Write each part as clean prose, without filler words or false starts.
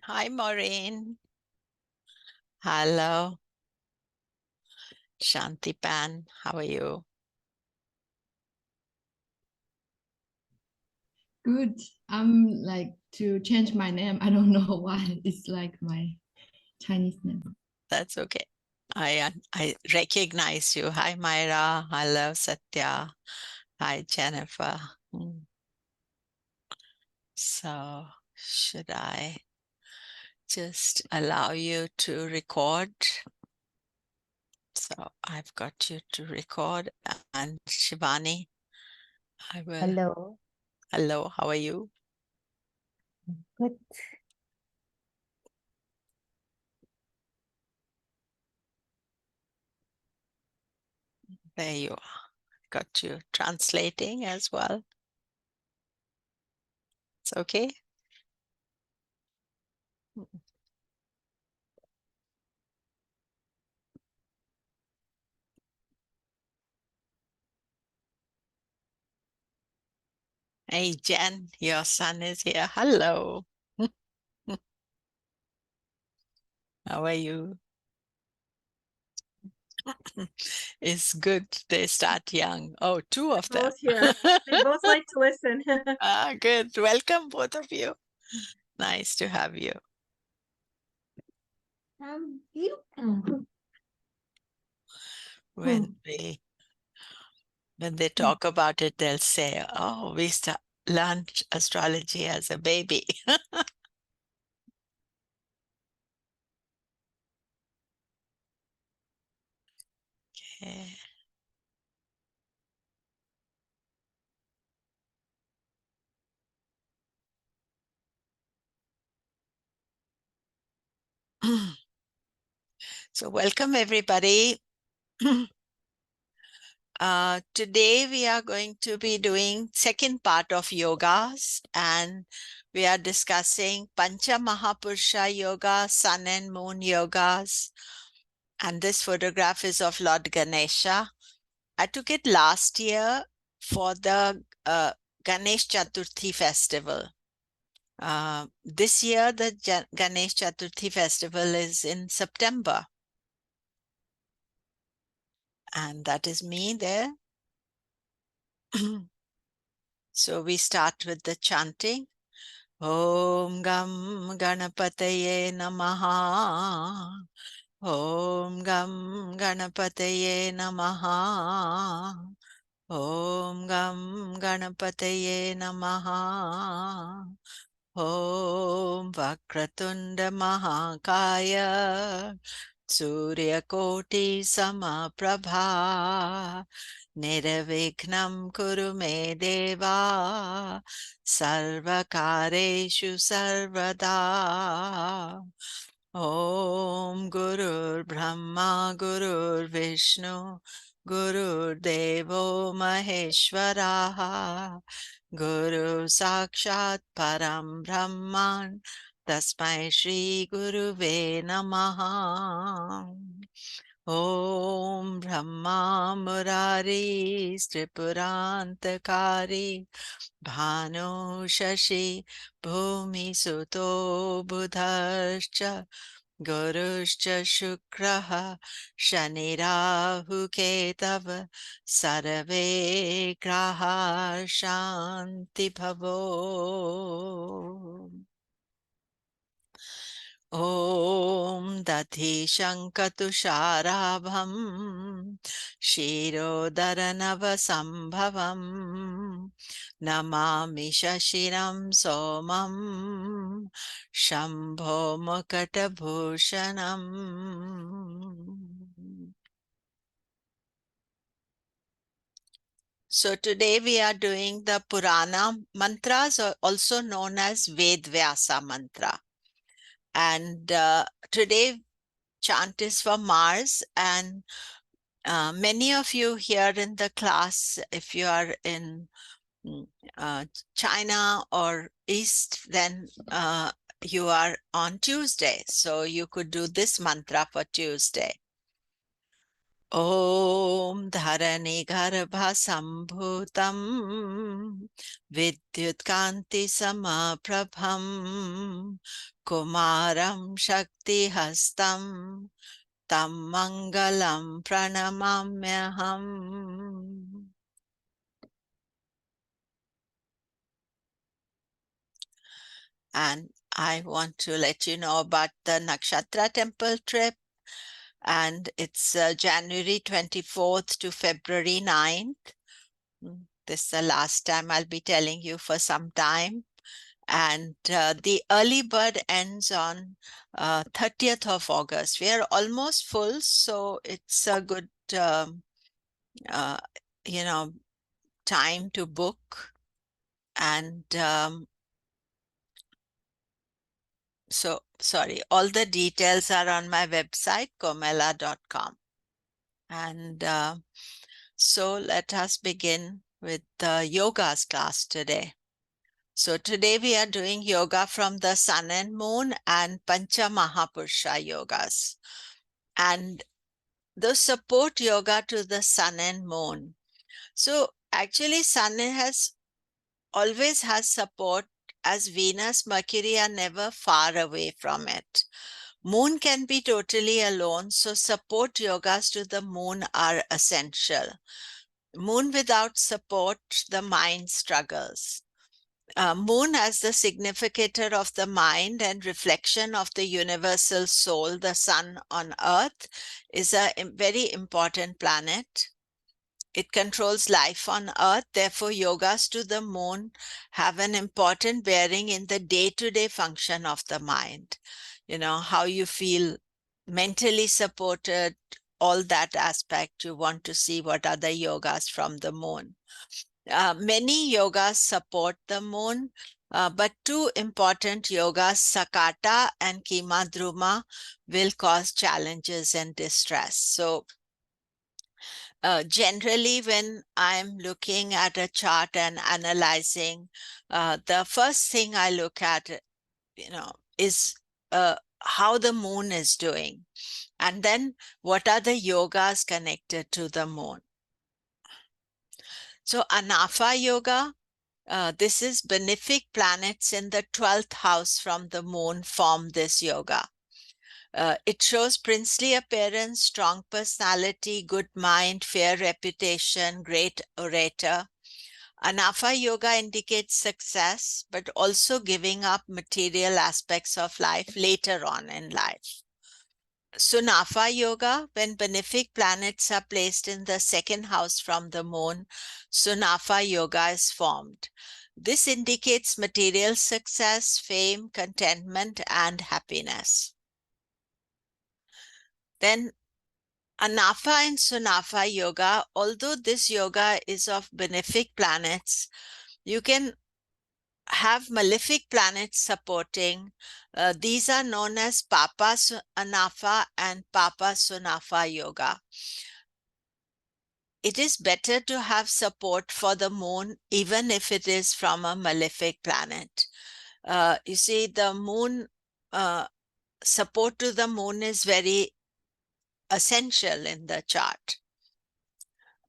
Hi, Maureen. Hello. Shantipan, how are you? Good. I'm like to change my name. I don't know why. It's like my Chinese name. That's okay. I recognize you. Hi, Myra. Hello, Satya. Hi, Jennifer. So, should I just allow you to record? So, I've got you to record. And Shivani, I will. Hello. Hello, how are you? Good. There you are. Got you translating as well. It's okay. Hey, Jen, your son is here. Hello. How are you? It's good they start young. Oh, two of them. Both here. They both like to listen. Good. Welcome, both of you. Nice to have you. You. When they talk about it, they'll say, "Oh, we learned astrology as a baby." Okay. So, welcome everybody. Today we are going to be doing second part of yogas, and we are discussing Pancha Mahapurusha Yoga, Sun and Moon Yogas. And this photograph is of Lord Ganesha. I took it last year for the Ganesh Chaturthi festival. This year, the Ganesh Chaturthi festival is in September. And that is me there. So we start with the chanting. Om Gam Ganapataye Namaha. Om Gam Ganapataye Namaha. Om Gam Ganapataye Namaha. Om Vakratunda Mahakaya. Suryakoti Samaprabha. Nirvignam Kuru Me Deva. Sarvakareshu Sarvada. Om Gurur Brahma Gurur Vishnu Gurur Devo Maheshwaraha Guru Sakshat Param Brahman Tasmai Shri Guruve Namaha. Om Brahma Murari Tripurantakari Bhanu Shashi Bhumi Suto Buddhascha Guruscha Shukraha Shanirahu Ketava Sarave Graha Shanti Bhavo. Om Dati Shankatusharabham Shirodaranavasambhavam Namami Shashiram Somam Shambho MukataBhushanam. So today we are doing the Purana mantras, also known as Vedvyasa mantra. And today chant is for Mars, and many of you here in the class, if you are in China or East, then you are on Tuesday. So you could do this mantra for Tuesday. Om Dharani Garbha Sambhutam Vidyut Kanti Samaprabham Kumaram Shakti Hastam Tam Mangalam Pranamamyaham. And I want to let you know about the Nakshatra temple trip. And it's January 24th to February 9th. This is the last time I'll be telling you for some time. And the early bird ends on 30th of August. We are almost full, so it's a good, uh, time to book. And so, sorry, all the details are on my website, komela.com. And so let us begin with the yoga's class today. So today we are doing yoga from the sun and moon and Pancha Mahapurusha yogas. And the support yoga to the sun and moon. So actually sun always has support, as Venus, Mercury are never far away from it. Moon can be totally alone, so support yogas to the moon are essential. Moon without support, the mind struggles. Moon as the significator of the mind and reflection of the universal soul, the sun on earth, is a very important planet. It controls life on earth. Therefore, yogas to the moon have an important bearing in the day-to-day function of the mind. You know, how you feel mentally supported, all that aspect. You want to see what are the yogas from the moon. Many yogas support the moon, but two important yogas, Sakata and Kimadruma, will cause challenges and distress. So generally, when I'm looking at a chart and analyzing, the first thing I look at, is how the moon is doing. And then what are the yogas connected to the moon? So Anafa yoga, this is benefic planets in the 12th house from the moon form this yoga. It shows princely appearance, strong personality, good mind, fair reputation, great orator. Anafa yoga indicates success, but also giving up material aspects of life later on in life. Sunafa yoga, when benefic planets are placed in the second house from the moon, Sunafa yoga is formed. This indicates material success, fame, contentment, and happiness. Then Anafa and Sunafa yoga, although this yoga is of benefic planets, you can have malefic planets supporting. These are known as Papa Anafa and Papa Sunafa yoga. It is better to have support for the moon, even if it is from a malefic planet. You see, the moon, support to the moon is very essential in the chart.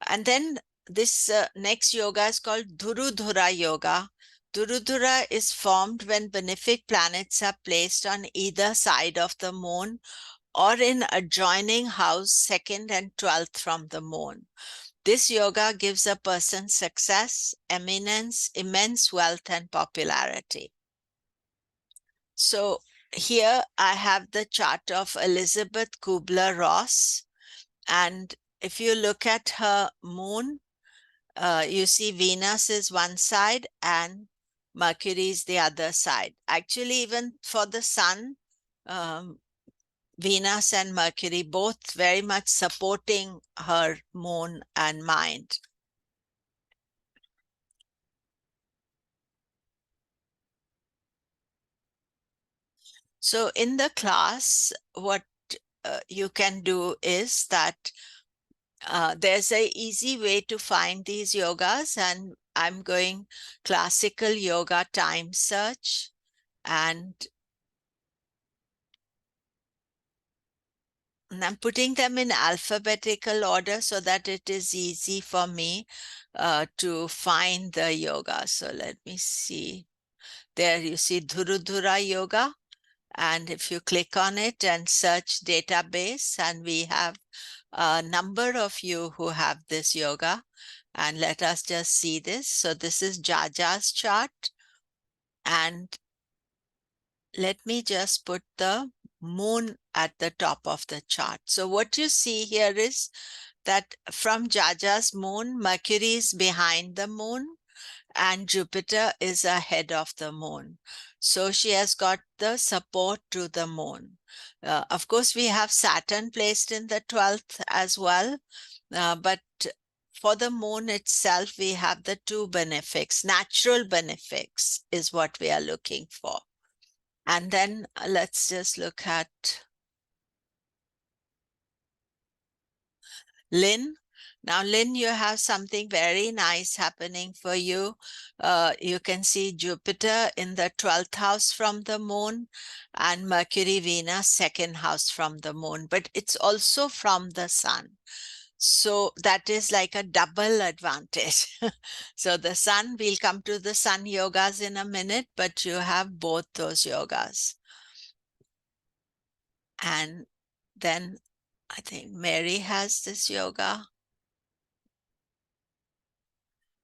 And then this next yoga is called Dhurudhura yoga. Dhurudhura is formed when benefic planets are placed on either side of the moon or in adjoining house 2nd and 12th from the moon. This yoga gives a person success, eminence, immense wealth, and popularity. So here I have the chart of Elizabeth Kubler-Ross. And if you look at her moon, you see Venus is one side and Mercury is the other side. Actually, even for the sun, Venus and Mercury both very much supporting her moon and mind. So in the class, what you can do is that there's an easy way to find these yogas, and I'm going classical yoga time search, and And I'm putting them in alphabetical order so that it is easy for me to find the yoga. So let me see. There you see Dhurudhura Yoga. And if you click on it and search database, and we have a number of you who have this yoga. And let us just see this. So this is Jaja's chart. And let me just put the moon at the top of the chart. So what you see here is that from Jaja's moon, Mercury is behind the moon and Jupiter is ahead of the moon. So she has got the support to the moon. Of course, we have Saturn placed in the 12th as well, but for the moon itself, we have the two benefics. Natural benefics is what we are looking for. And then let's just look at Lynn. Now, Lynn, you have something very nice happening for you. You can see Jupiter in the 12th house from the moon and Mercury, Venus, second house from the moon, but it's also from the sun. So that is like a double advantage. So the sun, we'll come to the sun yogas in a minute, but you have both those yogas. And then I think Mary has this yoga.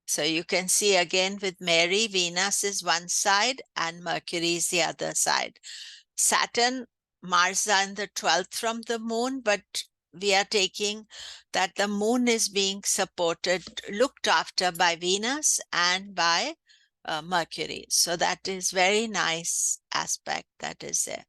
So you can see again with Mary, Venus is one side and Mercury is the other side. Saturn, Mars are in the 12th from the moon, but we are taking that the moon is being supported, looked after by Venus and by Mercury. So that is very nice aspect that is there.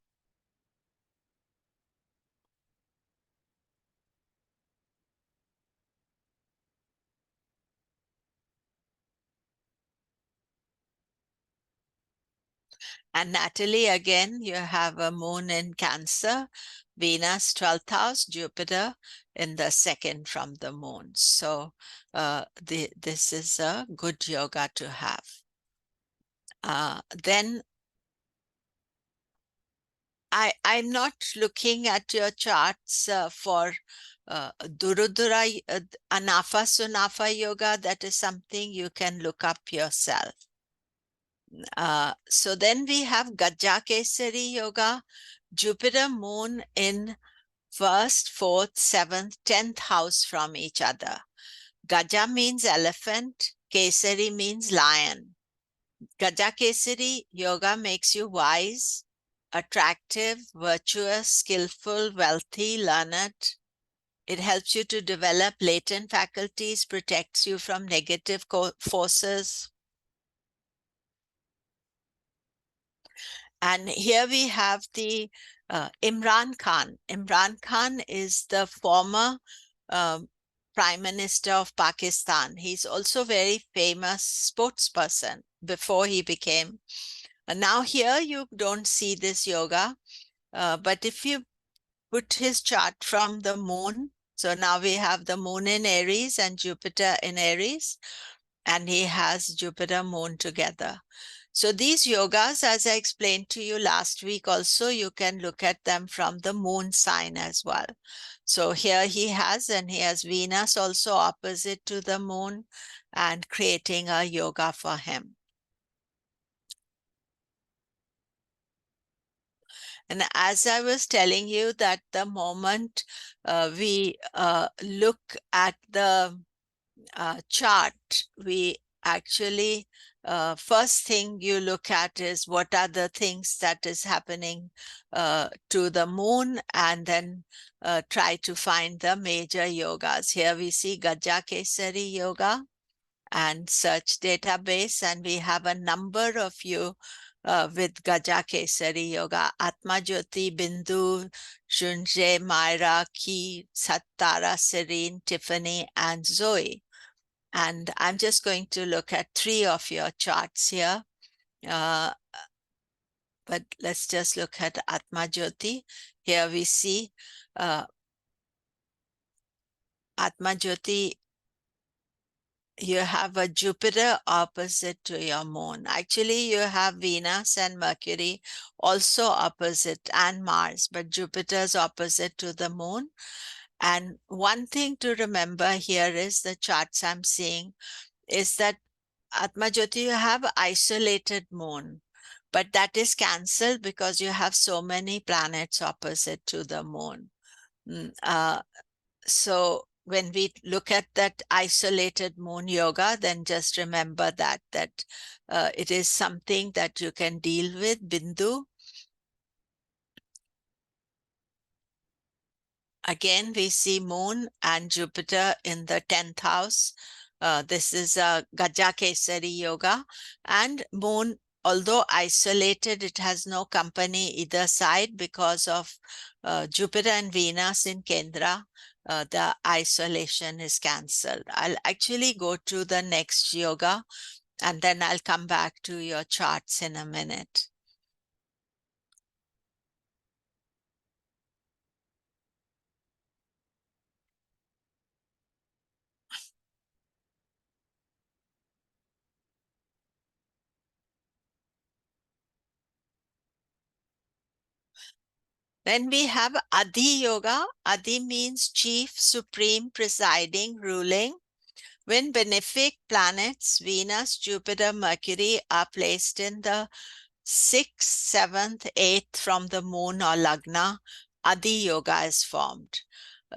And Natalie, again, you have a moon in Cancer, Venus 12th house, Jupiter in the second from the moon. So this is a good yoga to have. Then I'm not looking at your charts for Durudura, Anafa Sunafa yoga. That is something you can look up yourself. So then we have Gajja Kesari yoga, Jupiter, moon in first, fourth, seventh, 10th house from each other. Gaja means elephant, Kesari means lion. Gaja Kesari yoga makes you wise, attractive, virtuous, skillful, wealthy, learned. It helps you to develop latent faculties, protects you from negative forces. And here we have the Imran Khan. Imran Khan is the former Prime Minister of Pakistan. He's also a very famous sports person before he became. Now here you don't see this yoga, but if you put his chart from the moon, so now we have the moon in Aries and Jupiter in Aries, and he has Jupiter moon together. So these yogas, as I explained to you last week also, you can look at them from the moon sign as well. So here he has Venus also opposite to the moon and creating a yoga for him. And as I was telling you that the moment we look at the chart, we actually first thing you look at is what are the things that is happening to the moon, and then try to find the major yogas. Here we see Gajja Kesari yoga and search database, and we have a number of you with Gajja Kesari yoga. Atma Jyoti, Bindu, Shunje, Myra, Ki, Sattara, Serene, Tiffany, and Zoe. And I'm just going to look at 3 of your charts here. But let's just look at Atma Jyoti. Here we see Atma Jyoti you have a Jupiter opposite to your moon. Actually, you have Venus and Mercury also opposite, and Mars, but Jupiter's opposite to the moon. And one thing to remember here is the charts I'm seeing is that Atma Jyoti, you have isolated moon, but that is cancelled because you have so many planets opposite to the moon. So when we look at that isolated moon yoga, then just remember that it is something that you can deal with, Bindu. Again, we see moon and Jupiter in the 10th house. This is a Gaja Kesari yoga, and moon, although isolated, it has no company either side because of Jupiter and Venus in Kendra. The isolation is cancelled. I'll actually go to the next yoga and then I'll come back to your charts in a minute. Then we have Adi Yoga. Adi means chief, supreme, presiding, ruling. When benefic planets, Venus, Jupiter, Mercury, are placed in the 6th, 7th, 8th from the moon or Lagna, Adi Yoga is formed.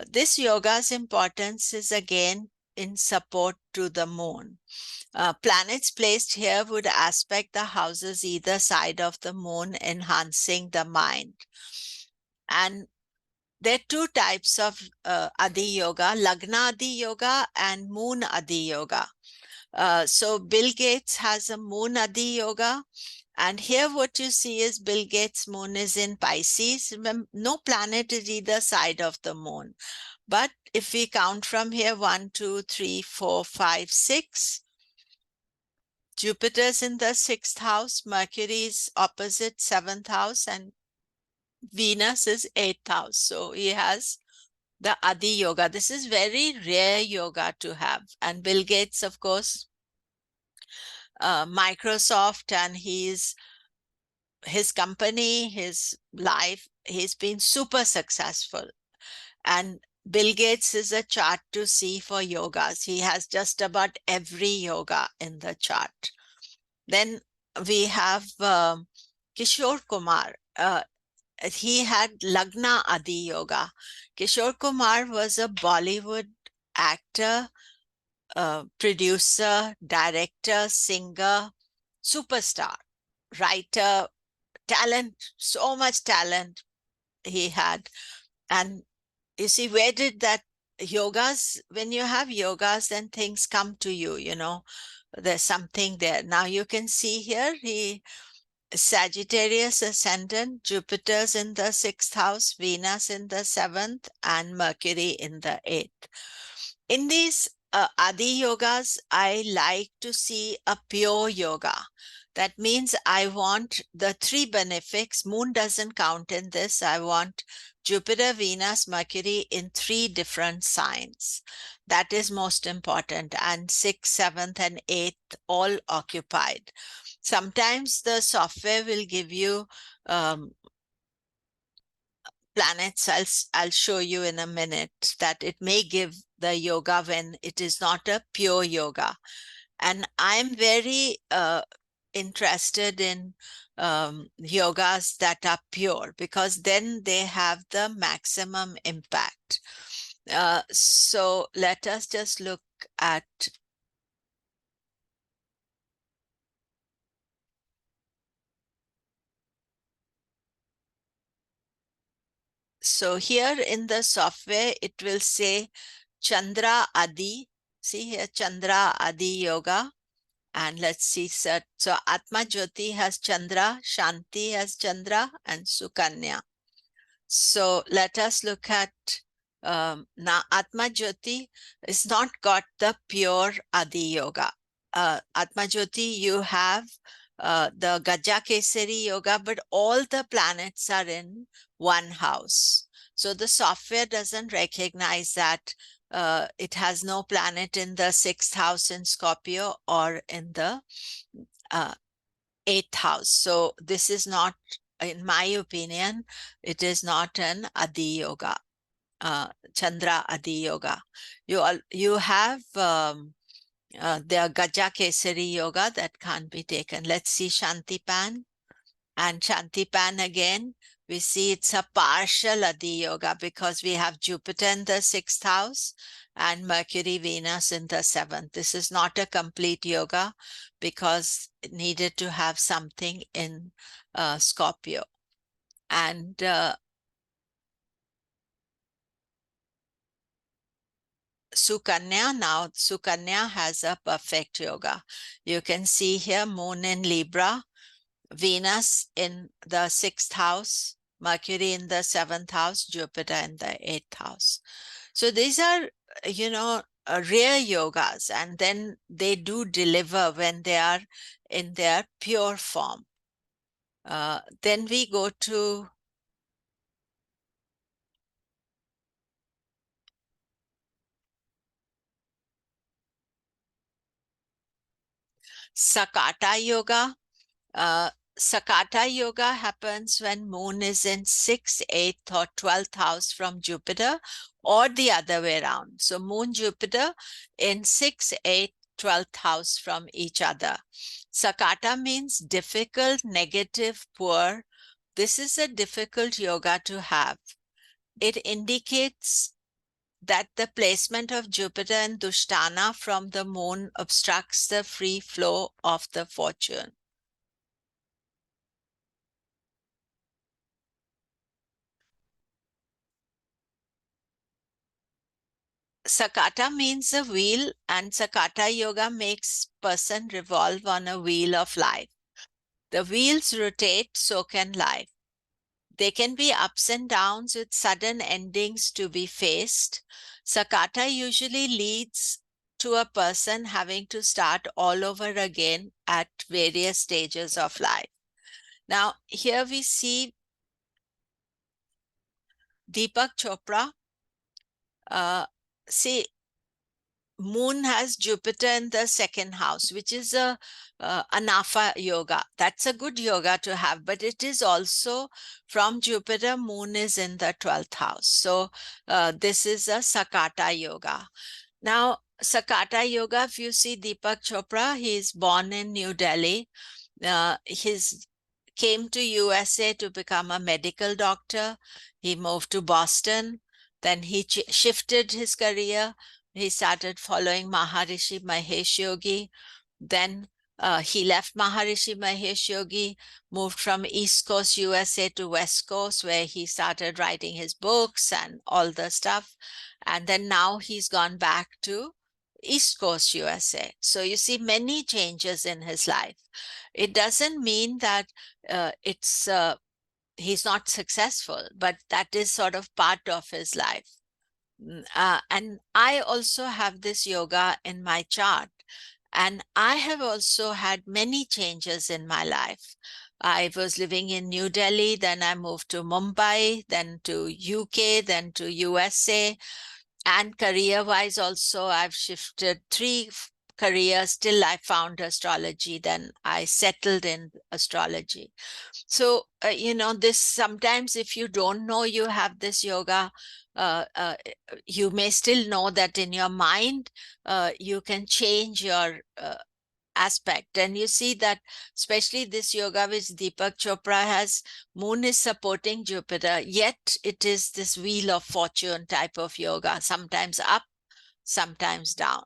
This yoga's importance is again in support to the moon. Planets placed here would aspect the houses either side of the moon, enhancing the mind. And there are two types of Adi Yoga, Lagna Adi Yoga and Moon Adi Yoga. So Bill Gates has a Moon Adi Yoga. And here what you see is Bill Gates' moon is in Pisces. Remember, no planet is either side of the moon. But if we count from here, 1, 2, 3, 4, 5, 6, Jupiter's in the 6th house, Mercury is opposite 7th house, and Venus is 8th house. So he has the Adi Yoga. This is very rare yoga to have. And Bill Gates, of course, Microsoft, and his company, his life, he's been super successful. And Bill Gates is a chart to see for yogas. He has just about every yoga in the chart. Then we have Kishore Kumar. He had Lagna Adi Yoga. Kishore Kumar was a Bollywood actor, producer, director, singer, superstar, writer, talent, so much talent he had. And you see, where did that yogas, when you have yogas, then things come to you, you know, there's something there. Now you can see here, Sagittarius ascendant, Jupiter's in the 6th house, Venus in the 7th, and Mercury in the 8th. In these Adi yogas, I like to see a pure yoga. That means I want the 3 benefics. Moon doesn't count in this. I want Jupiter, Venus, Mercury in 3 different signs. That is most important. And 6th, 7th, and 8th all occupied. Sometimes the software will give you planets. I'll show you in a minute that it may give the yoga when it is not a pure yoga. And I'm very interested in yogas that are pure because then they have the maximum impact. So let us just look at so here in the software, it will say Chandra Adi. See here, Chandra Adi Yoga. And let's see, so Atma Jyoti has Chandra, Shanti has Chandra, and Sukanya. So let us look at now Atma Jyoti is not got the pure Adi Yoga. Atma Jyoti, you have the Gaja Kesari Yoga, but all the planets are in one house. So the software doesn't recognize that it has no planet in the 6th house in Scorpio or in the 8th house. So this is not, in my opinion, it is not an Adi Yoga, Chandra Adi Yoga. You have the Gaja Kesari Yoga that can't be taken. Let's see Shantipan. And Shantipan again, we see it's a partial Adi Yoga because we have Jupiter in the 6th house and Mercury, Venus in the 7th. This is not a complete yoga because it needed to have something in Scorpio. And Sukanya, now Sukanya has a perfect yoga. You can see here Moon in Libra, Venus in the 6th house, Mercury in the 7th house, Jupiter in the 8th house. So these are, rare yogas, and then they do deliver when they are in their pure form. Then we go to Sakata Yoga. Sakata Yoga happens when Moon is in 6th, 8th, or 12th house from Jupiter, or the other way around. So Moon, Jupiter in 6th, 8th, 12th house from each other. Sakata means difficult, negative, poor. This is a difficult yoga to have. It indicates that the placement of Jupiter and Dushtana from the Moon obstructs the free flow of the fortune. Sakata means a wheel, and Sakata Yoga makes person revolve on a wheel of life. The wheels rotate, so can life. They can be ups and downs with sudden endings to be faced. Sakata usually leads to a person having to start all over again at various stages of life. Now, here we see Deepak Chopra. See, Moon has Jupiter in the 2nd house, which is a Anafa yoga. That's a good yoga to have, but it is also from Jupiter, Moon is in the 12th house. So this is a Sakata yoga. Now, Sakata yoga, if you see Deepak Chopra, he is born in New Delhi. His came to USA to become a medical doctor. He moved to Boston. Then he shifted his career. He started following Maharishi Mahesh Yogi. Then he left Maharishi Mahesh Yogi, moved from East Coast USA to West Coast, where he started writing his books and all the stuff. And then now he's gone back to East Coast USA. So you see many changes in his life. It doesn't mean that he's not successful, but that is sort of part of his life. And I also have this yoga in my chart. And I have also had many changes in my life. I was living in New Delhi, then I moved to Mumbai, then to UK, then to USA. And career-wise also, I've shifted 3 careers till I found astrology. Then I settled in astrology. So, this sometimes if you don't know you have this yoga, you may still know that in your mind, you can change your aspect. And you see that especially this yoga which Deepak Chopra has, Moon is supporting Jupiter, yet it is this wheel of fortune type of yoga, sometimes up, sometimes down.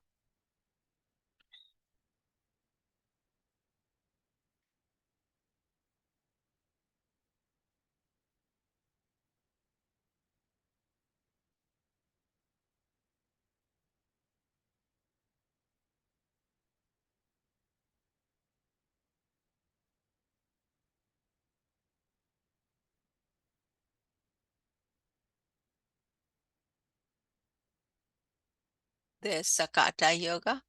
There's Sakata Yoga.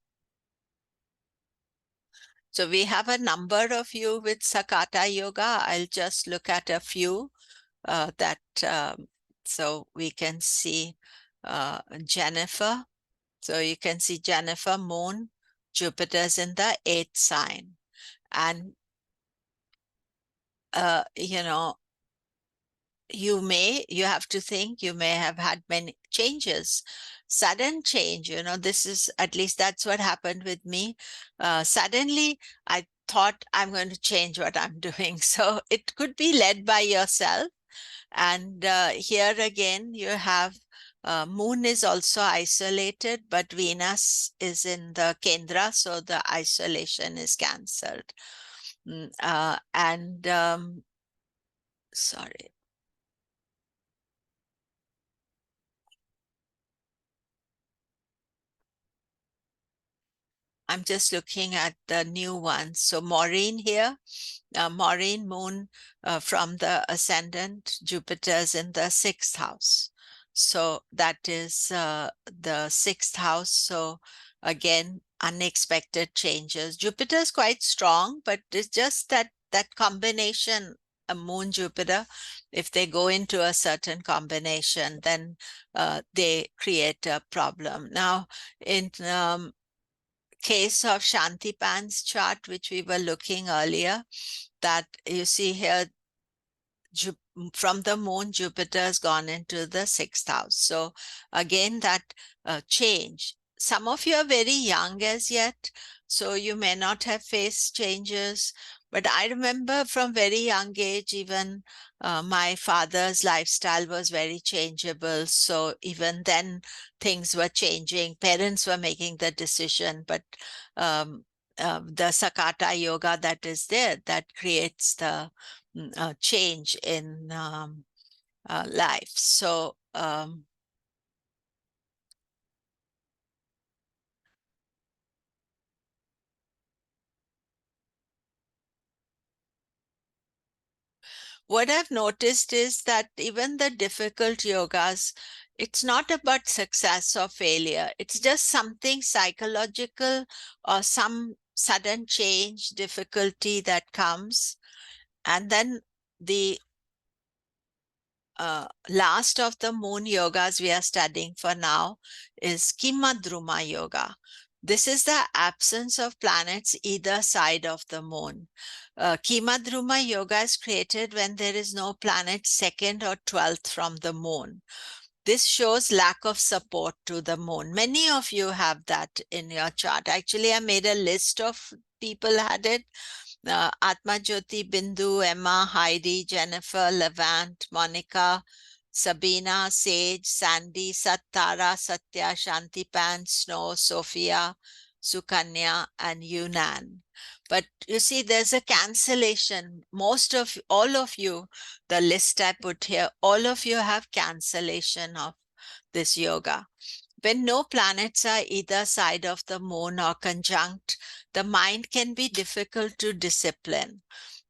So we have a number of you with Sakata Yoga. I'll just look at a few so we can see Jennifer. So you can see Jennifer, moon, Jupiter's in the 8th sign. And, you know, you have to think you may have had many changes, sudden change. You know, this is, at least that's what happened with me. Suddenly, I thought I'm going to change what I'm doing. So it could be led by yourself. And here again, you have moon is also isolated, but Venus is in the Kendra, so the isolation is cancelled. Sorry. I'm just looking at the new ones. So Maureen here, Maureen moon from the ascendant, Jupiter's in the 6th house. So that is the 6th house. So again, unexpected changes. Jupiter is quite strong, but it's just that combination, a moon Jupiter, if they go into a certain combination, then they create a problem. Now, in case of Shantipan's chart, which we were looking earlier, that you see here, from the moon, Jupiter has gone into the 6th house. So again, that change. Some of you are very young as yet, so you may not have faced changes. But I remember from very young age, even my father's lifestyle was very changeable. So even then, things were changing. Parents were making the decision, but the Sakata yoga that is there, that creates the change in life. So what I've noticed is that even the difficult yogas, it's not about success or failure. It's just something psychological or some sudden change, difficulty that comes. And then the last of the moon yogas we are studying for now is Kimadruma yoga. This is the absence of planets either side of the moon. Kimadruma yoga is created when there is no planet 2nd or 12th from the moon. This shows lack of support to the moon. Many of you have that in your chart. Actually, I made a list of people had it. Atma Jyoti, Bindu, Emma, Heidi, Jennifer, Levant, Monica, Sabina, Sage, Sandy, Sattara, Satya, Shantipan, Snow, Sophia, Sukanya, and Yunan. But you see, there's a cancellation. All of you, the list I put here, all of you have cancellation of this yoga. When no planets are either side of the moon or conjunct, the mind can be difficult to discipline.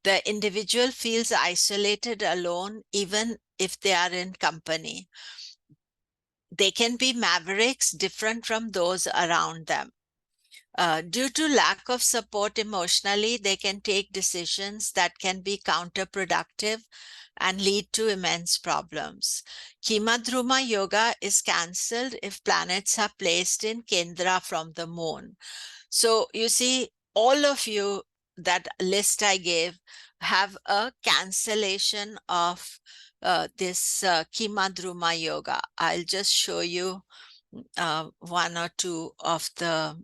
The individual feels isolated, alone, even if they are in company. They can be mavericks, different from those around them. Due to lack of support emotionally, they can take decisions that can be counterproductive and lead to immense problems. Kimadruma yoga is cancelled if planets are placed in Kendra from the moon. So you see, all of you, that list I gave, have a cancellation of this Kimadruma yoga. I'll just show you one or two of the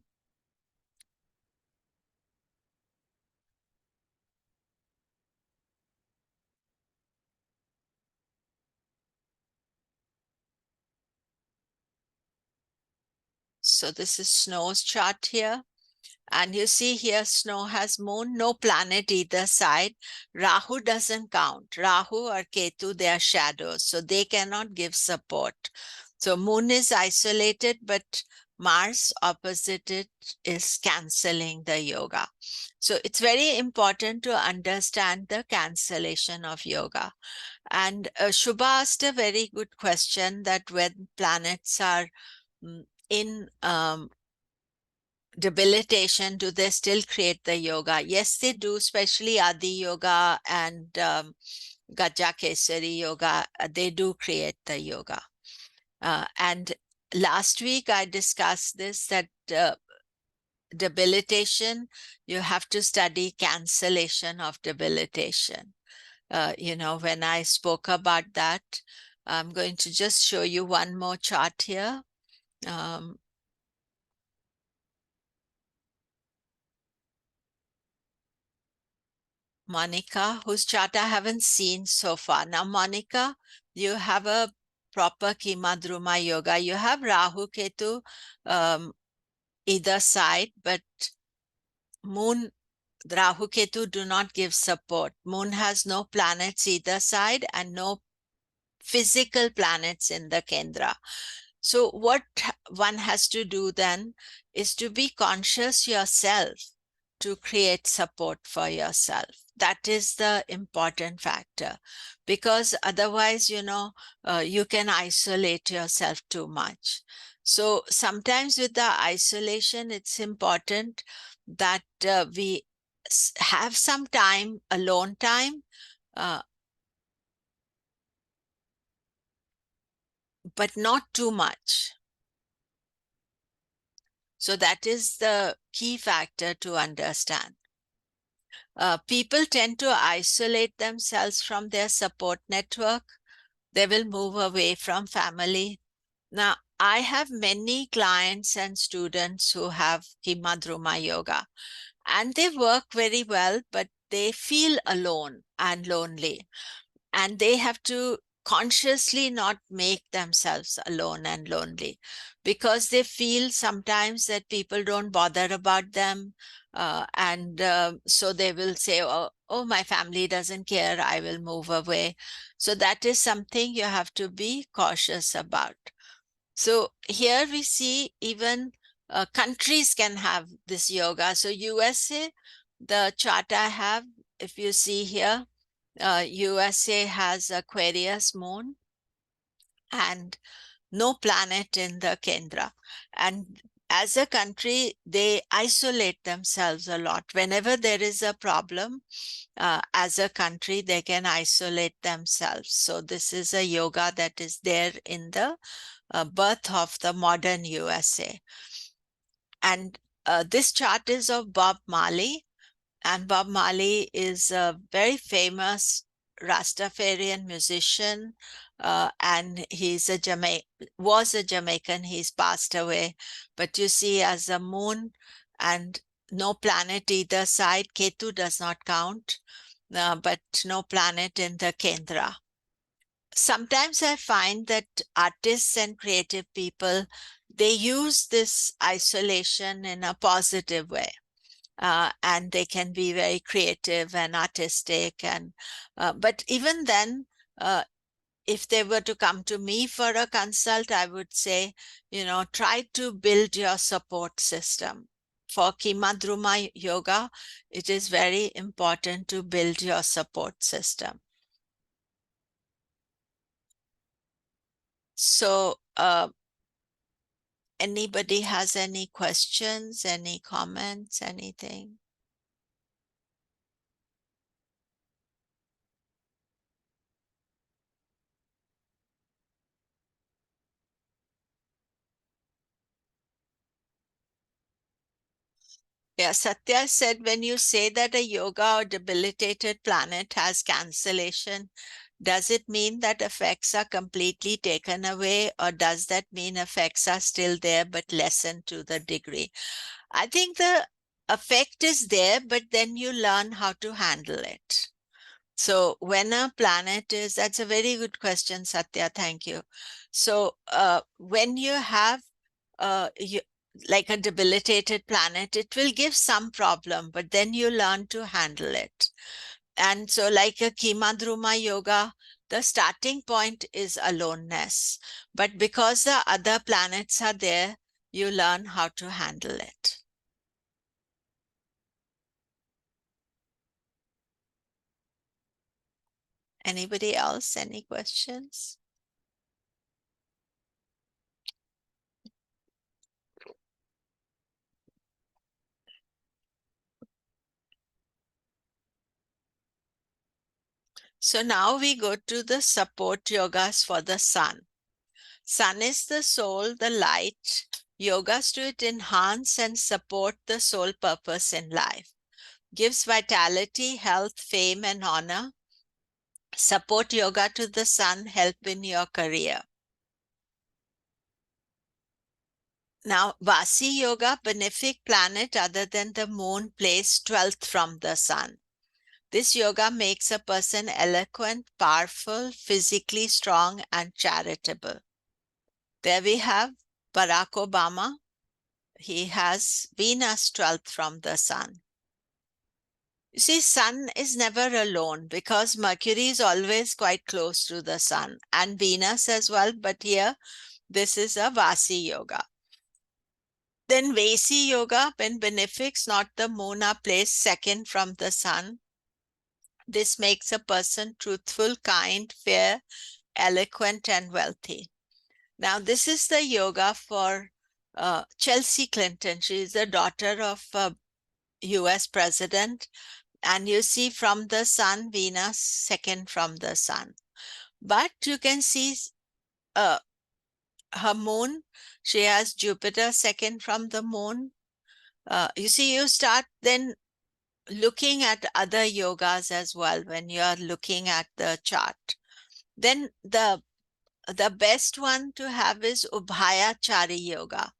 So this is Snow's chart here. And you see here, Snow has moon, no planet either side. Rahu doesn't count. Rahu or Ketu, they are shadows, so they cannot give support. So moon is isolated, but Mars opposite it is cancelling the yoga. So it's very important to understand the cancellation of yoga. And Shubha asked a very good question, that when planets are in debilitation, do they still create the yoga? Yes, they do, especially Adi Yoga and Gaja Kesari Yoga. They do create the yoga. And last week I discussed this, that debilitation, you have to study cancellation of debilitation. When I spoke about that, I'm going to just show you one more chart here. Monica, whose chart I haven't seen so far. Now, Monica, you have a proper Kimadruma yoga. You have Rahu Ketu either side, but Moon, Rahu Ketu do not give support. Moon has no planets either side and no physical planets in the Kendra. So what one has to do then is to be conscious yourself, to create support for yourself. That is the important factor, because otherwise, you can isolate yourself too much. So sometimes with the isolation, it's important that we have some time, alone time, but not too much. So that is the key factor to understand. People tend to isolate themselves from their support network. They will move away from family. Now, I have many clients and students who have Kimadruma yoga, and they work very well, but they feel alone and lonely. And they have to consciously not make themselves alone and lonely, because they feel sometimes that people don't bother about them. So they will say, oh, my family doesn't care, I will move away. So that is something you have to be cautious about. So here we see even countries can have this yoga. So USA, the chart I have, if you see here, USA has Aquarius moon and no planet in the Kendra. And as a country, they isolate themselves a lot. Whenever there is a problem, as a country, they can isolate themselves. So this is a yoga that is there in the birth of the modern USA. And this chart is of Bob Marley. And Bob Marley is a very famous Rastafarian musician, and was a Jamaican. He's passed away. But you see, as a moon and no planet either side, Ketu does not count, but no planet in the Kendra. Sometimes I find that artists and creative people, they use this isolation in a positive way. And they can be very creative and artistic. But even then, if they were to come to me for a consult, I would say, try to build your support system. For Kimadruma yoga, it is very important to build your support system. So anybody has any questions, any comments, anything? Yeah, Satya said, when you say that a yoga or debilitated planet has cancellation, does it mean that effects are completely taken away, or does that mean effects are still there but lessened to the degree? I think the effect is there, but then you learn how to handle it. So when a planet is, that's a very good question, Satya, thank you. So when you have like a debilitated planet, it will give some problem, but then you learn to handle it. And so like a Kimadruma yoga, the starting point is aloneness. But because the other planets are there, you learn how to handle it. Anybody else? Any questions? So now we go to the support yogas for the sun. Sun is the soul, the light. Yogas do it enhance and support the soul purpose in life. Gives vitality, health, fame, and honor. Support yoga to the sun, help in your career. Now, Vasi Yoga, benefic planet other than the moon, placed 12th from the sun. This yoga makes a person eloquent, powerful, physically strong, and charitable. There we have Barack Obama. He has Venus 12th from the sun. You see, sun is never alone because Mercury is always quite close to the sun, and Venus as well, but here this is a Vasi Yoga. Then Vasi Yoga, when benefics, not the moon, are placed second from the sun. This makes a person truthful, kind, fair, eloquent, and wealthy. Now, this is the yoga for Chelsea Clinton. She is the daughter of a US president. And you see from the sun, Venus second from the sun. But you can see her moon. She has Jupiter second from the moon. You see, you start then looking at other yogas as well when you are looking at the chart. Then the best one to have is Ubhayachari Yoga.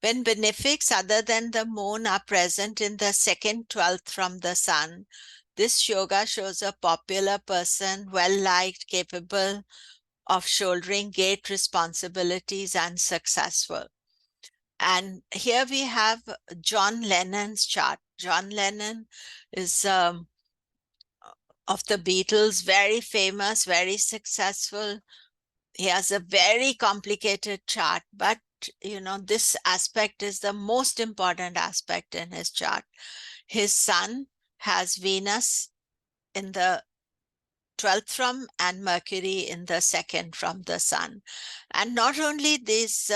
When benefics other than the moon are present in the second 12th from the sun, this yoga shows a popular person, well-liked, capable of shouldering great responsibilities and successful. And here we have John Lennon's chart. John Lennon is of the Beatles, very famous, very successful. He has a very complicated chart, but you know, this aspect is the most important aspect in his chart. His sun has Venus in the 12th from and Mercury in the second from the sun. And not only these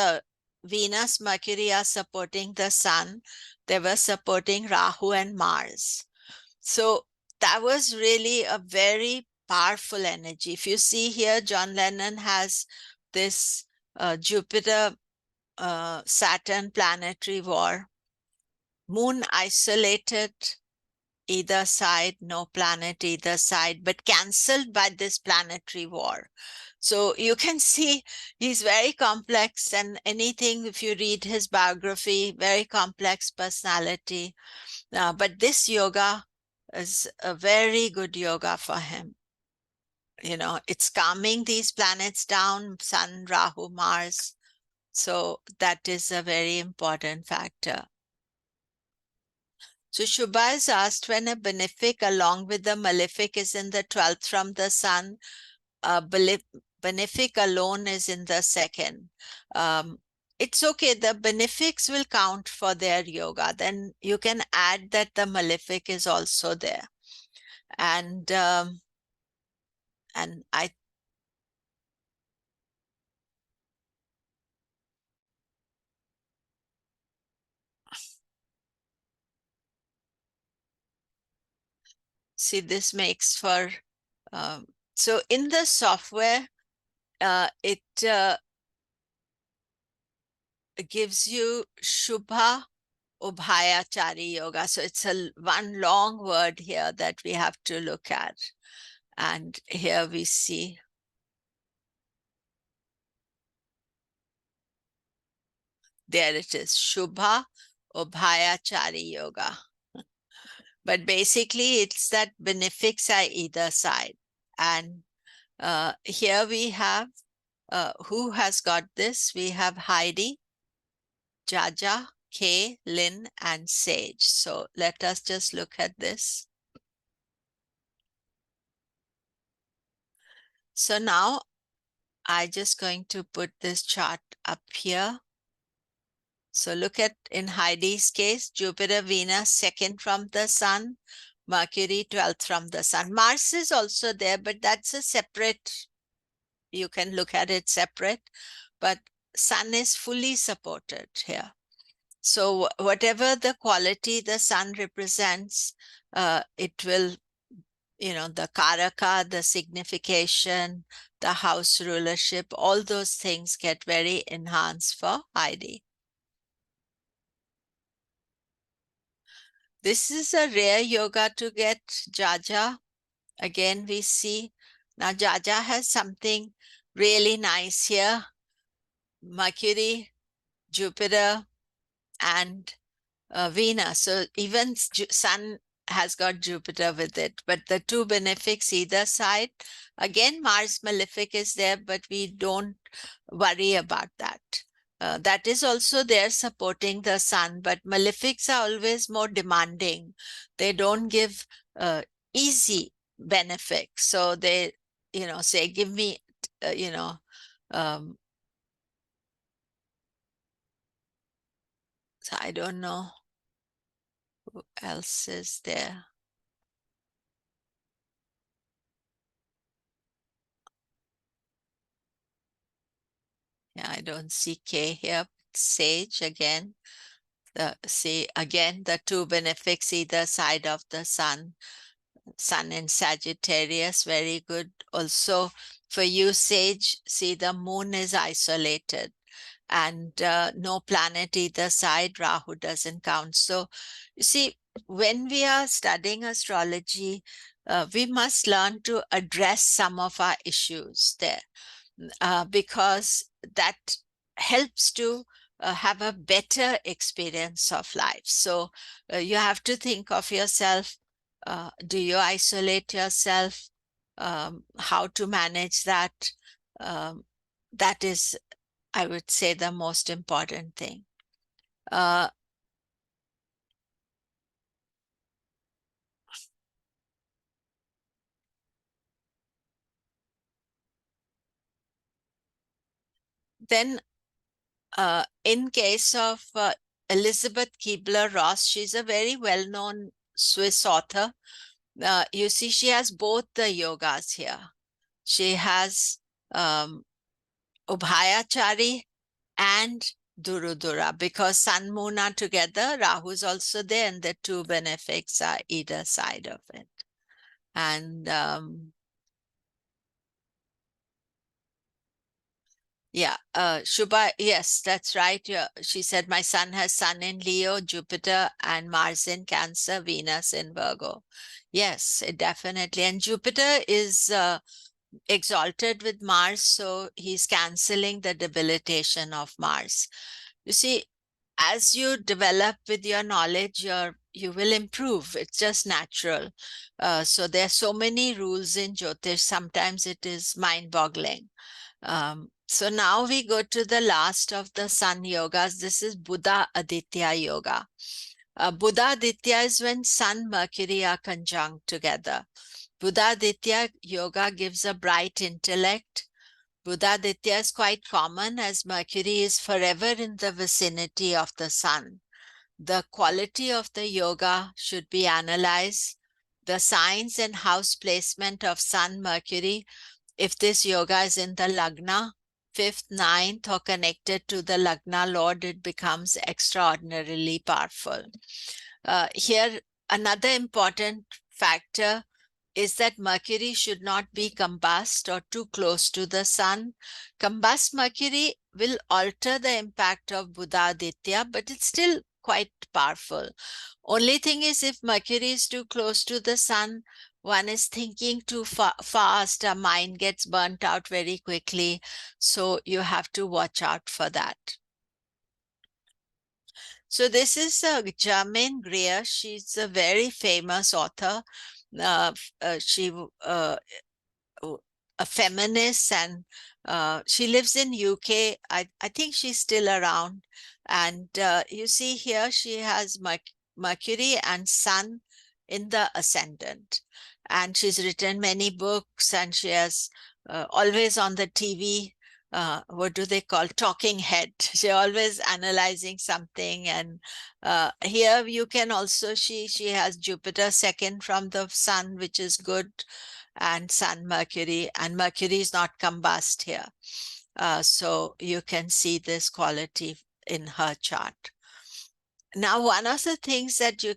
Venus, Mercury are supporting the sun, they were supporting Rahu and Mars. So that was really a very powerful energy. If you see here, John Lennon has this Jupiter Saturn planetary war. Moon isolated either side, no planet either side, but cancelled by this planetary war. So you can see he's very complex, and anything, if you read his biography, very complex personality. But this yoga is a very good yoga for him. You know, it's calming these planets down, Sun, Rahu, Mars. So that is a very important factor. So Shubha is asked, when a benefic along with the malefic is in the 12th from the sun, benefic alone is in the second. It's okay, the benefics will count for their yoga. Then you can add that the malefic is also there. And I see this makes for, so in the software, it gives you Shubha Ubhayachari Yoga. So it's one long word here that we have to look at. And here we see there it is, Shubha Ubhayachari Yoga. But basically it's that benefics are either side. And here we have, who has got this? We have Heidi, Jaja, Kay, Lynn, and Sage. So let us just look at this. So now I'm just going to put this chart up here. So look at, in Heidi's case, Jupiter, Venus, second from the sun, Mercury, 12th from the sun. Mars is also there, but that's a separate, you can look at it separate, but sun is fully supported here. So whatever the quality the sun represents, it will, the karaka, the signification, the house rulership, all those things get very enhanced for Heidi. This is a rare yoga to get, Jaja. Again, we see now Jaja has something really nice here. Mercury, Jupiter, and Venus. So even Sun has got Jupiter with it, but the two benefics either side. Again, Mars malefic is there, but we don't worry about that. That is also there supporting the Sun, but malefics are always more demanding. They don't give easy benefics. So they, say, give me, so I don't know who else is there. Yeah, I don't see K here. Sage again. See again the two benefics either side of the Sun. Sun in Sagittarius, very good. Also for you, Sage, see the moon is isolated and no planet either side. Rahu doesn't count. So you see, when we are studying astrology, we must learn to address some of our issues there. Because that helps to have a better experience of life. So you have to think of yourself. Do you isolate yourself? How to manage that? That is, I would say, the most important thing. Then in case of Elizabeth Kubler-Ross, she's a very well-known Swiss author. You see, she has both the yogas here. She has Ubhayachari and Durudura, because Sun, Moon are together. Rahu is also there, and the two benefics are either side of it. And yeah, Shubha, yes, that's right. Yeah, she said, my son has Sun in Leo, Jupiter, and Mars in Cancer, Venus in Virgo. Yes, definitely. And Jupiter is exalted with Mars, so he's canceling the debilitation of Mars. You see, as you develop with your knowledge, you will improve. It's just natural. So there are so many rules in Jyotish. Sometimes it is mind-boggling. So now we go to the last of the Sun yogas. This is Buddha Aditya yoga. Buddha Aditya is when Sun, Mercury are conjunct together. Buddha Aditya yoga gives a bright intellect. Buddha Aditya is quite common as Mercury is forever in the vicinity of the Sun. The quality of the yoga should be analyzed. The signs and house placement of Sun, Mercury, if this yoga is in the Lagna, 5th, 9th, or connected to the Lagna Lord, it becomes extraordinarily powerful. Here, another important factor is that Mercury should not be combust or too close to the Sun. Combust Mercury will alter the impact of Buddha Aditya, but it's still quite powerful. Only thing is, if Mercury is too close to the Sun, one is thinking too fast, our mind gets burnt out very quickly. So you have to watch out for that. So this is Germaine Greer. She's a very famous author. She a feminist, and she lives in UK. I think she's still around. And you see here, she has Mercury and Sun in the ascendant. And she's written many books, and she has always on the TV, what do they call, talking head. She's always analyzing something. And here you can also, she has Jupiter second from the Sun, which is good, and Sun, Mercury, and Mercury is not combust here. So you can see this quality in her chart. Now, one of the things that you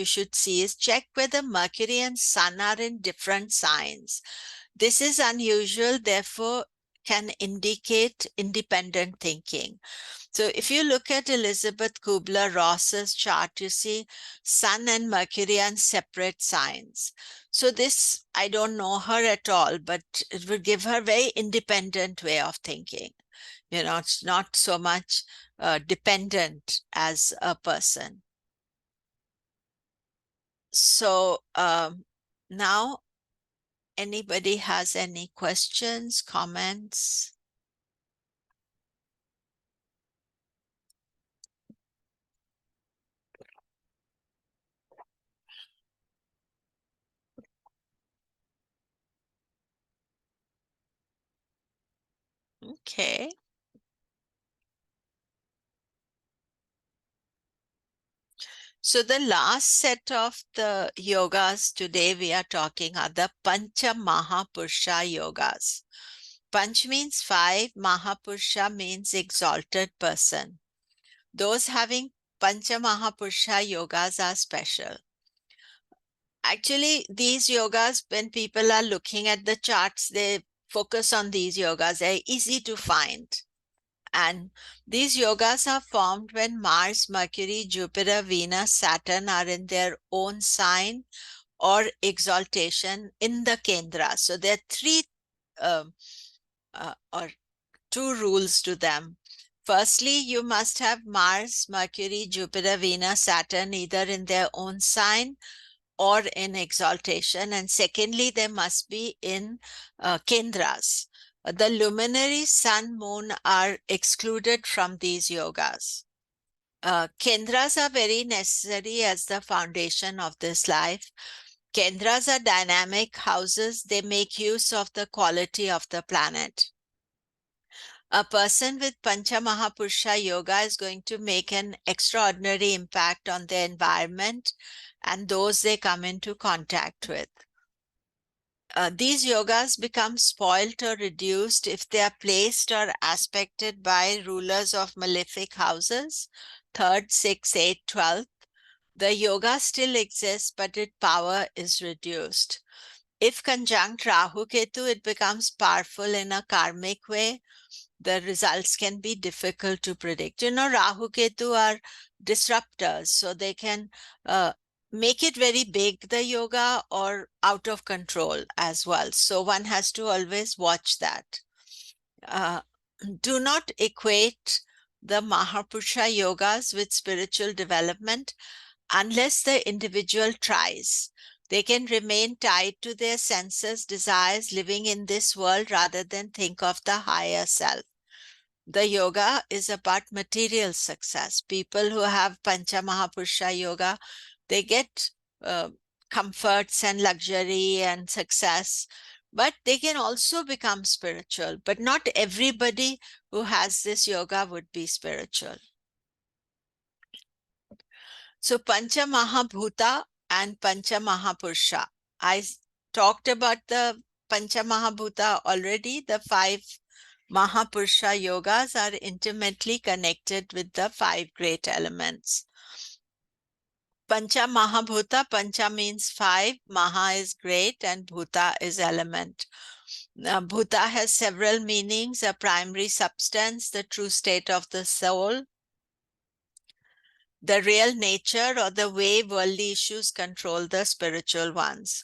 should see is check whether Mercury and Sun are in different signs. This is unusual, therefore can indicate independent thinking. So if you look at Elizabeth Kubler-Ross's chart, you see Sun and Mercury are separate signs. So this, I don't know her at all, but it would give her a very independent way of thinking. You know, it's not so much dependent as a person. So now, anybody has any questions, comments? Okay. So the last set of the yogas today we are talking are the Pancha Mahapurusha yogas. Panch means 5, Mahapurusha means exalted person. Those having Pancha Mahapurusha yogas are special. Actually, these yogas, when people are looking at the charts, they focus on these yogas. They're easy to find. And these yogas are formed when Mars, Mercury, Jupiter, Venus, Saturn are in their own sign or exaltation in the Kendra. So there are three or two rules to them. Firstly, you must have Mars, Mercury, Jupiter, Venus, Saturn either in their own sign or in exaltation. And secondly, they must be in Kendras. The luminary sun, moon are excluded from these yogas. Kendras are very necessary as the foundation of this life. Kendras are dynamic houses. They make use of the quality of the planet. A person with Pancha Mahapurusha yoga is going to make an extraordinary impact on their environment and those they come into contact with. These yogas become spoilt or reduced if they are placed or aspected by rulers of malefic houses, 3rd, 6th, 8th, 12th. The yoga still exists, but its power is reduced. If conjunct Rahu Ketu, it becomes powerful in a karmic way. The results can be difficult to predict. You know, Rahu Ketu are disruptors, so they can make it very big, the yoga, or out of control as well. So one has to always watch that. Do not equate the Mahapurusha yogas with spiritual development unless the individual tries. They can remain tied to their senses, desires, living in this world rather than think of the higher self. The yoga is about material success. People who have Pancha Mahapurusha yoga, they get comforts and luxury and success, but they can also become spiritual. But not everybody who has this yoga would be spiritual. So Pancha Mahabhuta and Pancha Mahapurusha. I talked about the Pancha Mahabhuta already. The 5 Mahapurusha yogas are intimately connected with the 5 great elements. Pancha Mahabhuta, Pancha means 5, Maha is great and Bhuta is element. Bhuta has several meanings: a primary substance, the true state of the soul, the real nature or the way worldly issues control the spiritual ones.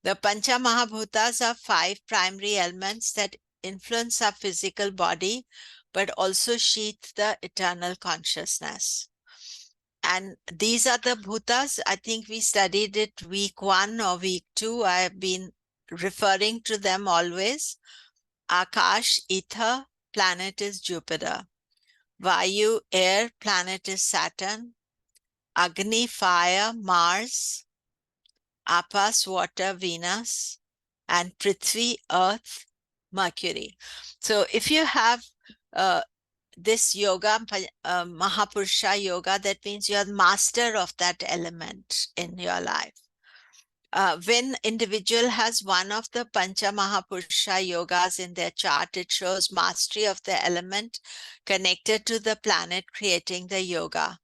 The Pancha Mahabhutas are 5 primary elements that influence our physical body, but also sheath the eternal consciousness. And these are the bhutas. I think we studied it week 1 or week 2. I have been referring to them always. Akash, ether, planet is Jupiter. Vayu, air, planet is Saturn. Agni, fire, Mars. Apas, water, Venus. And Prithvi, earth, Mercury. So if you have this yoga, Mahapurusha yoga, that means you're master of that element in your life. When individual has one of the Pancha Mahapurusha yogas in their chart, it shows mastery of the element connected to the planet creating the yoga.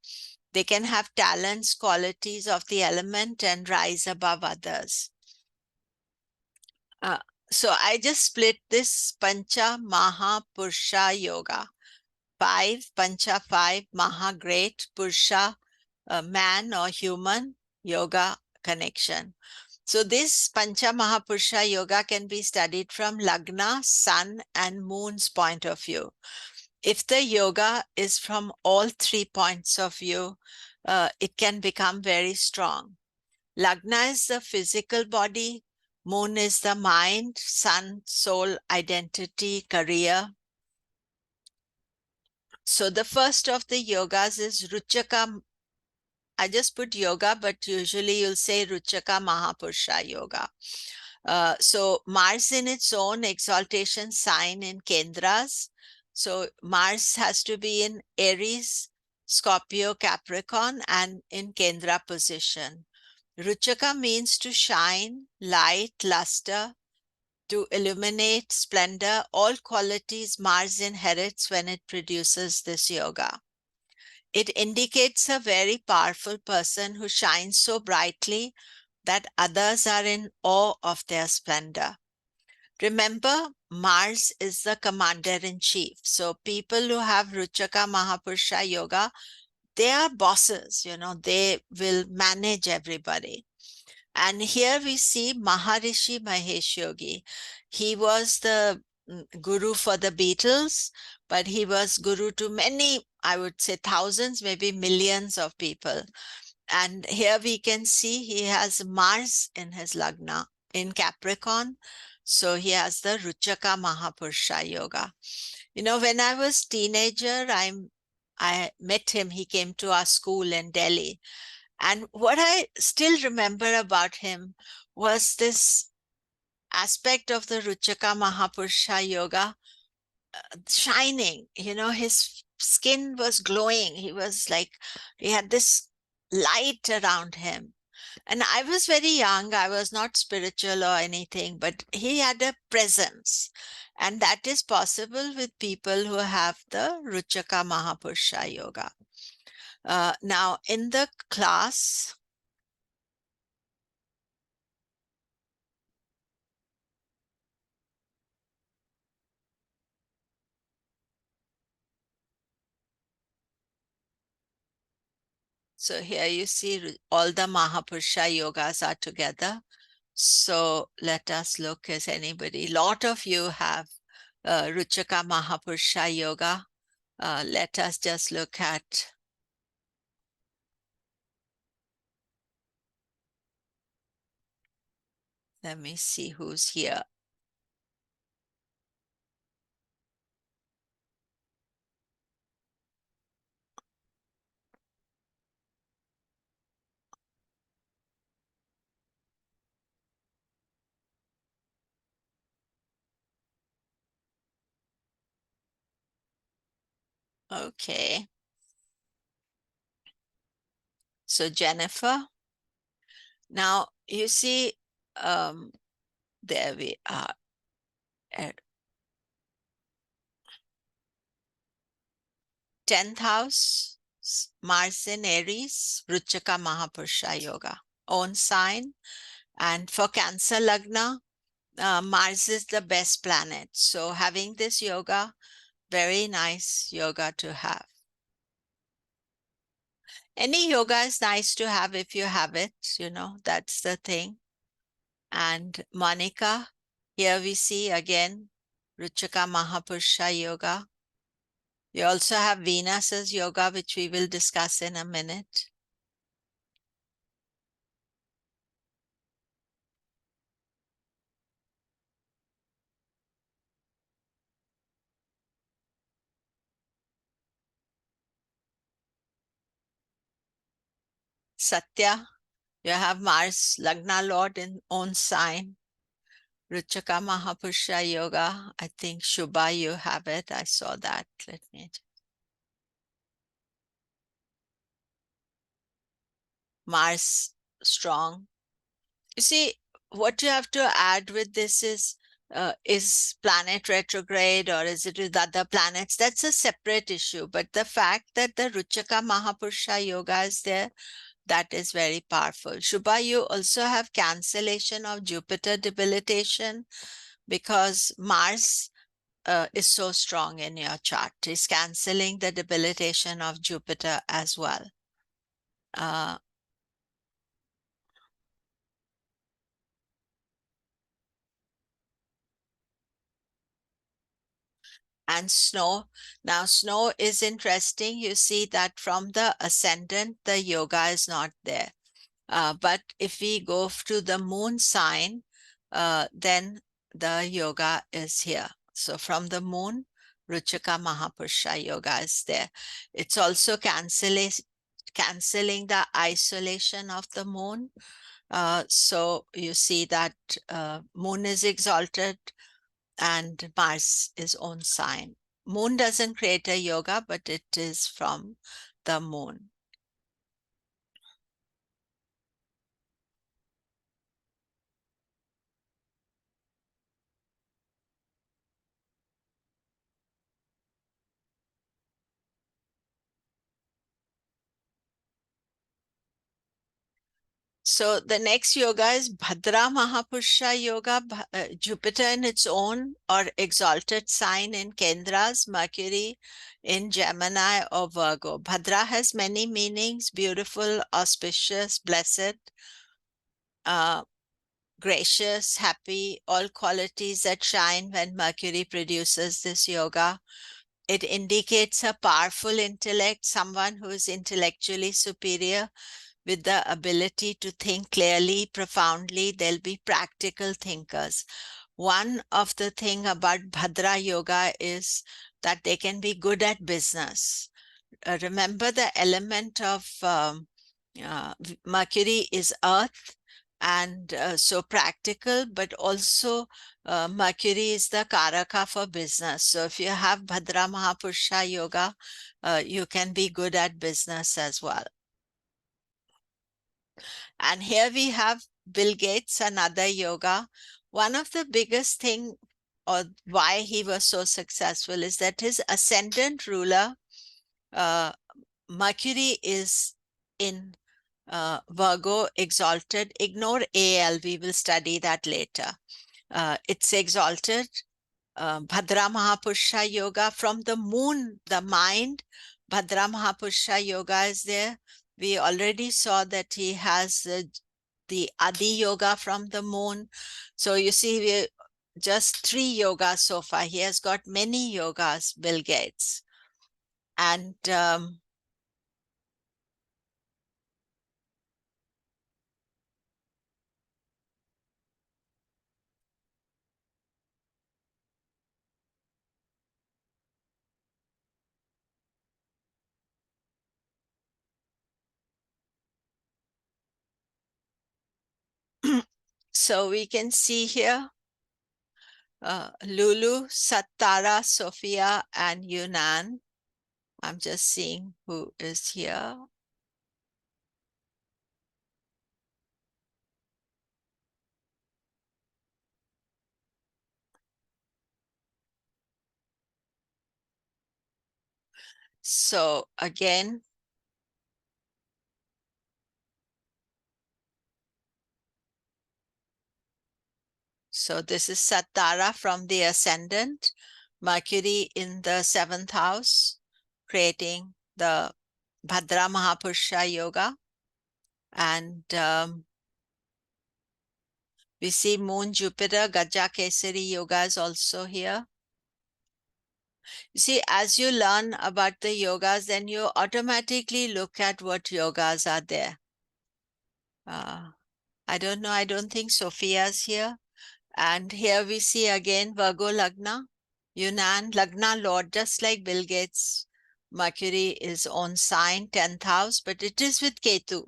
They can have talents, qualities of the element, and rise above others. So I just split this Pancha Maha Purusha Yoga. 5, Pancha 5, Maha great, Purusha man or human, yoga connection. So this Pancha Mahapurusha yoga can be studied from Lagna, Sun and Moon's point of view. If the yoga is from all 3 points of view, it can become very strong. Lagna is the physical body, Moon is the mind, Sun, soul, identity, career. So the first of the yogas is Ruchaka. I just put yoga, but usually you'll say Ruchaka Mahapurusha Yoga. So Mars in its own exaltation sign in Kendras. So Mars has to be in Aries, Scorpio, Capricorn, and in Kendra position. Ruchaka means to shine, light, luster, to illuminate, splendor, all qualities Mars inherits when it produces this yoga. It indicates a very powerful person who shines so brightly that others are in awe of their splendor. Remember, Mars is the commander-in-chief. So people who have Ruchaka Mahapurusha Yoga, they are bosses, they will manage everybody. And here we see Maharishi Mahesh Yogi. He was the guru for the Beatles, but he was guru to many, I would say thousands, maybe millions of people. And here we can see he has Mars in his Lagna in Capricorn. So he has the Ruchaka Mahapurusha Yoga. When I was teenager, I met him. He came to our school in Delhi. And what I still remember about him was this aspect of the Ruchaka Mahapurusha Yoga shining. His skin was glowing. He had this light around him. And I was very young. I was not spiritual or anything, but he had a presence. And that is possible with people who have the Ruchaka Mahapurusha Yoga. Now, in the class, so here you see all the Mahapurusha yogas are together. So let us look, is anybody, lot of you have Ruchaka Mahapurusha Yoga. Let us just look at let me see who's here. Okay. So Jennifer, now you see, there we are. 10th house, Mars in Aries, Ruchaka Mahapurusha Yoga, own sign. And for Cancer Lagna, Mars is the best planet. So having this yoga, very nice yoga to have. Any yoga is nice to have if you have it, that's the thing. And Monica, here we see again, Ruchaka Mahapurusha Yoga. We also have Venus's yoga, which we will discuss in a minute. Satya, you have Mars, Lagna Lord in own sign. Ruchaka Mahapurusha Yoga. I think Shubha, you have it. I saw that. Let me. Mars strong. You see, what you have to add with this is is planet retrograde or is it with other planets? That's a separate issue. But the fact that the Ruchaka Mahapurusha Yoga is there, that is very powerful. Shubha, you also have cancellation of Jupiter debilitation because Mars is so strong in your chart. It's canceling the debilitation of Jupiter as well. And snow. Now, snow is interesting. You see that from the ascendant, the yoga is not there. But if we go to the moon sign, then the yoga is here. So from the moon, Ruchaka Mahapurusha yoga is there. It's also canceling the isolation of the moon. So you see that moon is exalted and Mars is own sign. Moon doesn't create a yoga, but it is from the moon. So the next yoga is Bhadra Mahapurusha Yoga, Jupiter in its own or exalted sign in Kendras, Mercury in Gemini or Virgo. Bhadra has many meanings: beautiful, auspicious, blessed, gracious, happy, all qualities that shine when Mercury produces this yoga. It indicates a powerful intellect, someone who is intellectually superior, with the ability to think clearly, profoundly. They'll be practical thinkers. One of the thing about Bhadra Yoga is that they can be good at business. Remember the element of Mercury is earth, and so practical, but also Mercury is the Karaka for business. So if you have Bhadra Mahapurusha Yoga, you can be good at business as well. And here we have Bill Gates, another yoga. One of the biggest thing or why he was so successful is that his ascendant ruler, Mercury, is in Virgo exalted. Ignore AL, we will study that later. It's exalted. Bhadra Mahapurusha Yoga from the moon, the mind. Bhadra Mahapurusha Yoga is there. We already saw that he has the Adi Yoga from the moon. So you see, we just 3 yogas so far. He has got many yogas, Bill Gates. And so we can see here Lulu, Satara, Sophia, and Yunnan. I'm just seeing who is here. So again, so this is Satara from the ascendant, Mercury in the 7th house, creating the Bhadra Mahapurusha Yoga. And we see Moon, Jupiter, Gaja Kesari Yoga is also here. You see, as you learn about the yogas, then you automatically look at what yogas are there. I don't know, I don't think Sophia's here. And here we see again Virgo Lagna, Yunnan, Lagna Lord, just like Bill Gates. Mercury is on sign, 10th house, but it is with Ketu.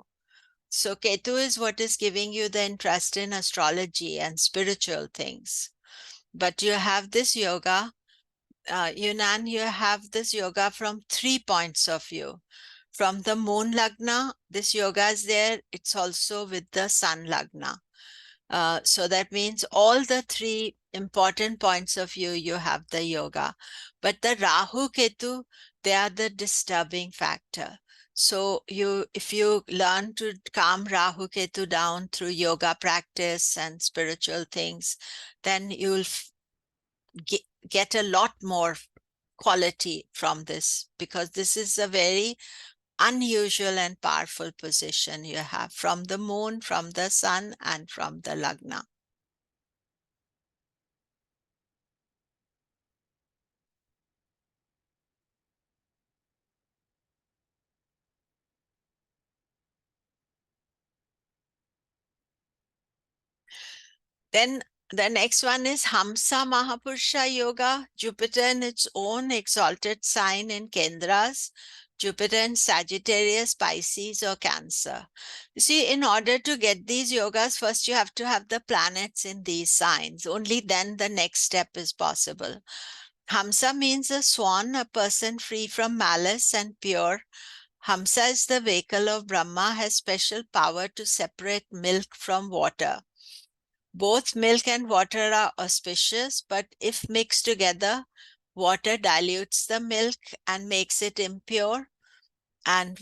So Ketu is what is giving you the interest in astrology and spiritual things. But you have this yoga, Yunnan, you have this yoga from 3 points of view. From the moon Lagna, this yoga is there. It's also with the sun Lagna. So that means all the three important points of view, you have the yoga. But the Rahu Ketu, they are the disturbing factor. So if you learn to calm Rahu Ketu down through yoga practice and spiritual things, then you'll get a lot more quality from this, because this is a very unusual and powerful position you have from the moon, from the sun, and from the lagna. Then the next one is Hamsa Mahapurusha Yoga, Jupiter in its own exalted sign in Kendras, Jupiter in Sagittarius, Pisces, or Cancer. You see, in order to get these yogas, first you have to have the planets in these signs. Only then the next step is possible. Hamsa means a swan, a person free from malice and pure. Hamsa is the vehicle of Brahma, has special power to separate milk from water. Both milk and water are auspicious, but if mixed together, water dilutes the milk and makes it impure, and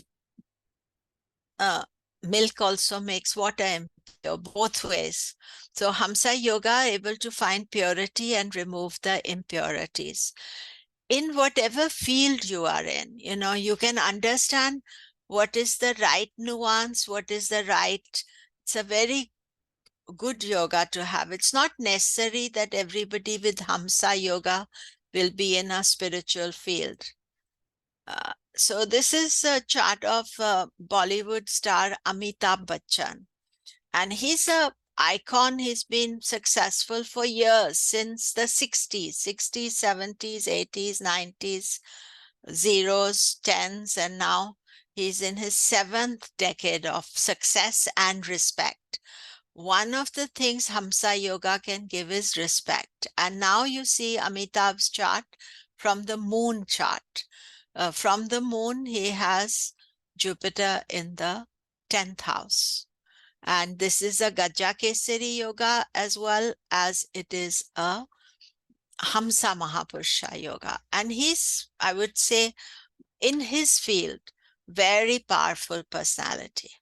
milk also makes water impure, both ways. So Hamsa Yoga able to find purity and remove the impurities. In whatever field you are in, you can understand what is the right nuance, what is the right, it's a very good yoga to have. It's not necessary that everybody with Hamsa Yoga will be in a spiritual field. So this is a chart of Bollywood star Amitabh Bachchan. And he's a icon. He's been successful for years, since the 60s, 70s, 80s, 90s, zeros, tens, and now he's in his 7th decade of success and respect. One of the things Hamsa Yoga can give is respect. And now you see Amitabh's chart from the moon chart. From the moon, he has Jupiter in the 10th house. And this is a Gaja Kesari Yoga, as well as it is a Hamsa Mahapurusha Yoga. And he's, I would say, in his field, very powerful personality.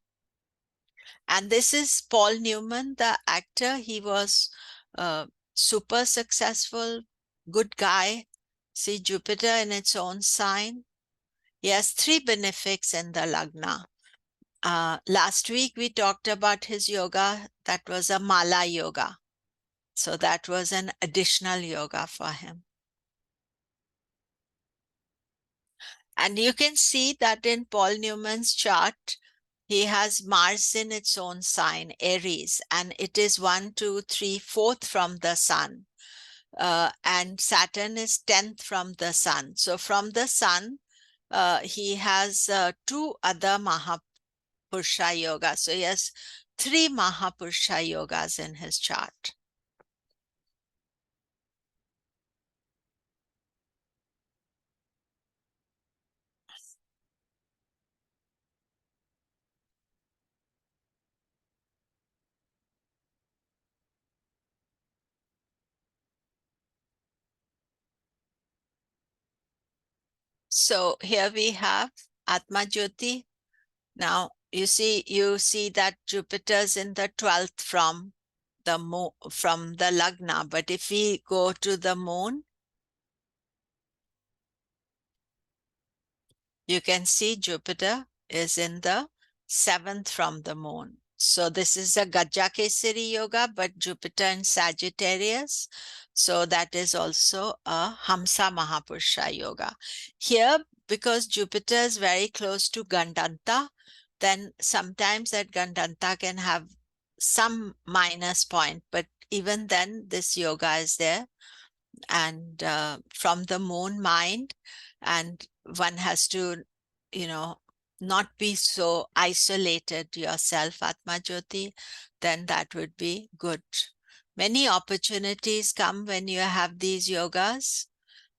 And this is Paul Newman, the actor. He was super successful, good guy. See Jupiter in its own sign. He has 3 benefics in the Lagna. Last week we talked about his yoga. That was a Mala Yoga. So that was an additional yoga for him. And you can see that in Paul Newman's chart, he has Mars in its own sign, Aries, and it is 1, 2, 3, 4th from the sun. And Saturn is 10th from the sun. So from the sun, he has 2 other Mahapurusha Yogas. So he has 3 Mahapurusha Yogas in his chart. So here we have Atma Jyoti. Now you see that Jupiter's in the 12th from the Lagna. But if we go to the moon, you can see Jupiter is in the 7th from the moon. So this is a Gaja Kesari Yoga, but Jupiter in Sagittarius. So that is also a Hamsa Mahapurusha Yoga. Here, because Jupiter is very close to Gandanta, then sometimes that Gandanta can have some minus point, but even then this yoga is there. And from the moon mind, and one has to, not be so isolated yourself, Atma Jyoti, then that would be good. Many opportunities come when you have these yogas.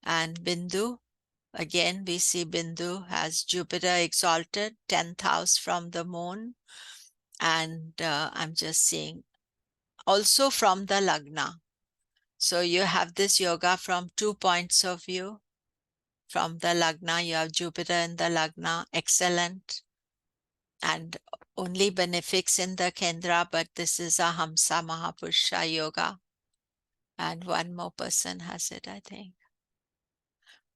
And Bindu, again, we see Bindu has Jupiter exalted, 10th house from the moon. And I'm just seeing also from the Lagna. So you have this yoga from 2 points of view. From the Lagna, you have Jupiter in the Lagna, excellent. And only benefics in the Kendra, but this is a Hamsa Mahapurusha yoga. And one more person has it, I think.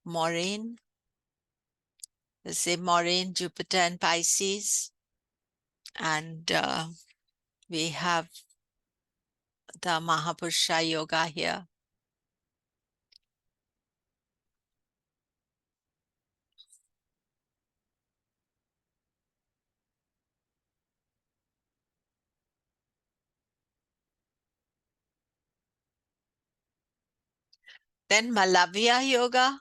Maureen. This is Maureen, Jupiter and Pisces. And we have the Mahapurusha yoga here. Then Malavya yoga,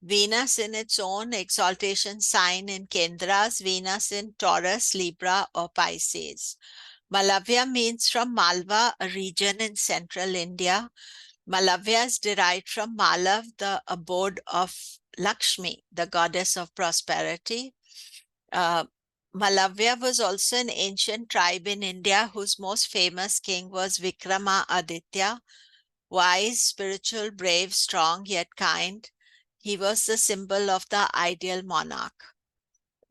Venus in its own exaltation sign in Kendras, Venus in Taurus, Libra or Pisces. Malavya means from Malwa, a region in central India. Malavya is derived from Malav, the abode of Lakshmi, the goddess of prosperity. Malavya was also an ancient tribe in India whose most famous king was Vikramaditya. Wise, spiritual, brave, strong, yet kind. He was the symbol of the ideal monarch.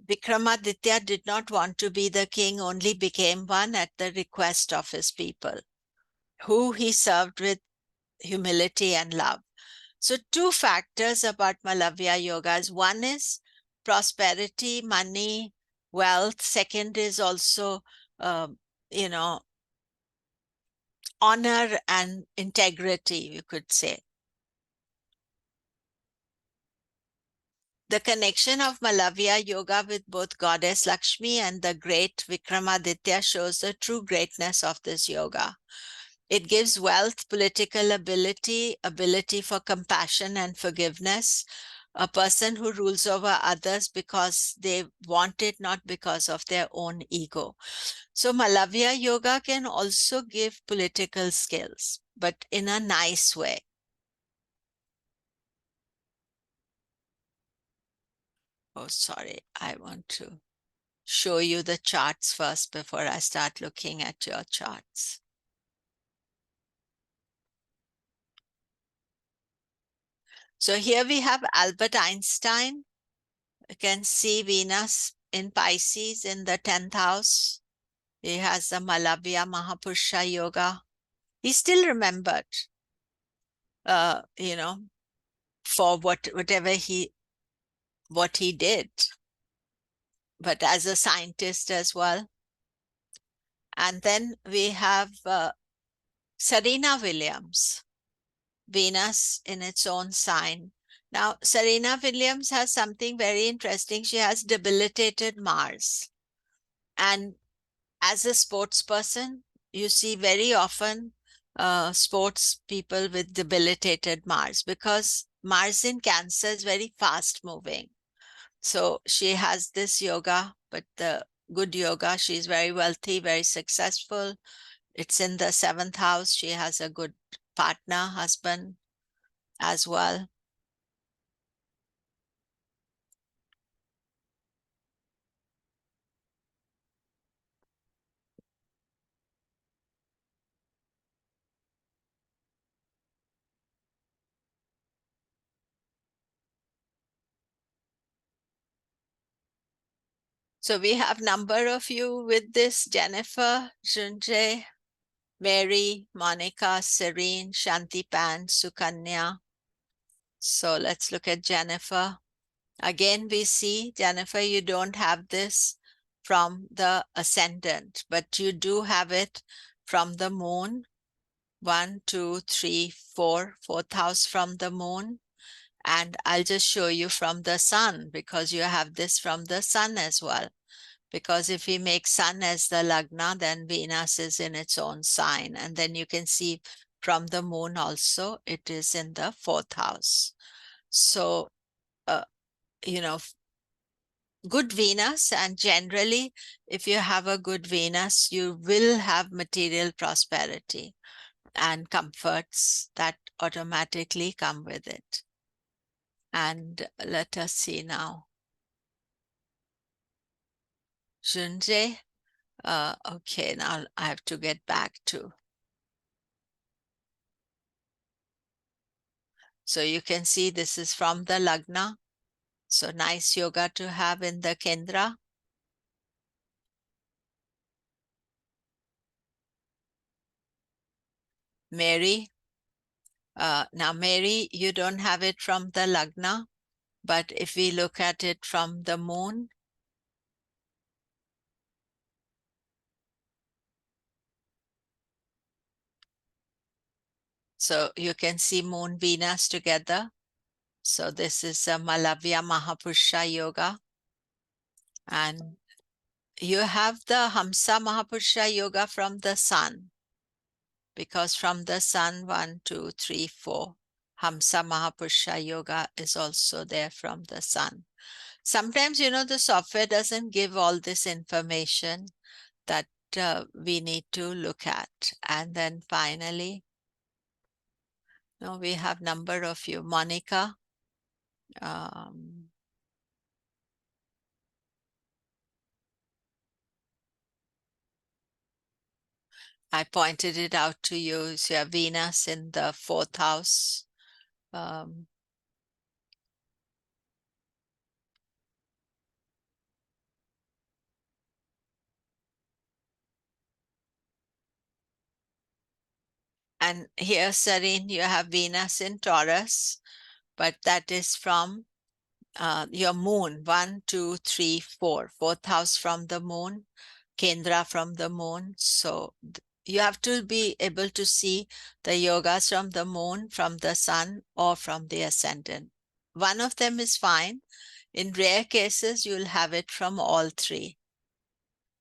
Vikramaditya did not want to be the king, only became one at the request of his people, who he served with humility and love. So two factors about Malavya yogas. One is prosperity, money, wealth. Second is also, you know, honor and integrity, you could say. The connection of Malavya yoga with both goddess Lakshmi and the great Vikramaditya shows the true greatness of this yoga. It gives wealth, political ability, ability for compassion and forgiveness, a person who rules over others because they want it, not because of their own ego. So Malavya yoga can also give political skills, but in a nice way. Oh, sorry, I want to show you the charts first before I start looking at your charts. So here we have Albert Einstein. You can see Venus in Pisces in the 10th house. He has the Malavya Mahapurusha yoga. He still remembered, you know, for whatever what he did, but as a scientist as well. And then we have Serena Williams, Venus in its own sign. Now, Serena Williams has something very interesting. She has debilitated Mars. And as a sports person, you see very often sports people with debilitated Mars, because Mars in Cancer is very fast moving. So she has this yoga, but the good yoga. She's very wealthy, very successful. It's in the 7th house. She has a good partner, husband as well. So we have number of you with this: Jennifer, Junjay, Mary, Monica, Serene, Shantipan, Sukanya. So let's look at Jennifer. Again, we see, Jennifer, you don't have this from the ascendant, but you do have it from the moon. 1, 2, 3, 4, 4th house from the moon. And I'll just show you from the sun, because you have this from the sun as well. Because if we make sun as the Lagna, then Venus is in its own sign. And then you can see from the moon also, it is in the 4th house. So, you know, good Venus, and generally, if you have a good Venus, you will have material prosperity and comforts that automatically come with it. And let us see now. Junjay, okay, now I have to get back to So you can see this is from the Lagna. So nice yoga to have in the Kendra. Mary. Now, Mary, you don't have it from the Lagna, but if we look at it from the moon, so you can see moon Venus together. So this is a Malavya Mahapurusha Yoga. And you have the Hamsa Mahapurusha Yoga from the sun, because from the sun, 1, 2, 3, 4, Hamsa Mahapurusha Yoga is also there from the sun. Sometimes, the software doesn't give all this information that we need to look at. And then finally, we have number of you. Monica. I pointed it out to you. So you have Venus in the 4th house. And here, Serene, you have Venus in Taurus, but that is from your moon, 1, 2, 3, 4, 4th house from the moon, Kendra from the moon. So you have to be able to see the yogas from the moon, from the sun, or from the ascendant. One of them is fine. In rare cases, you'll have it from all three.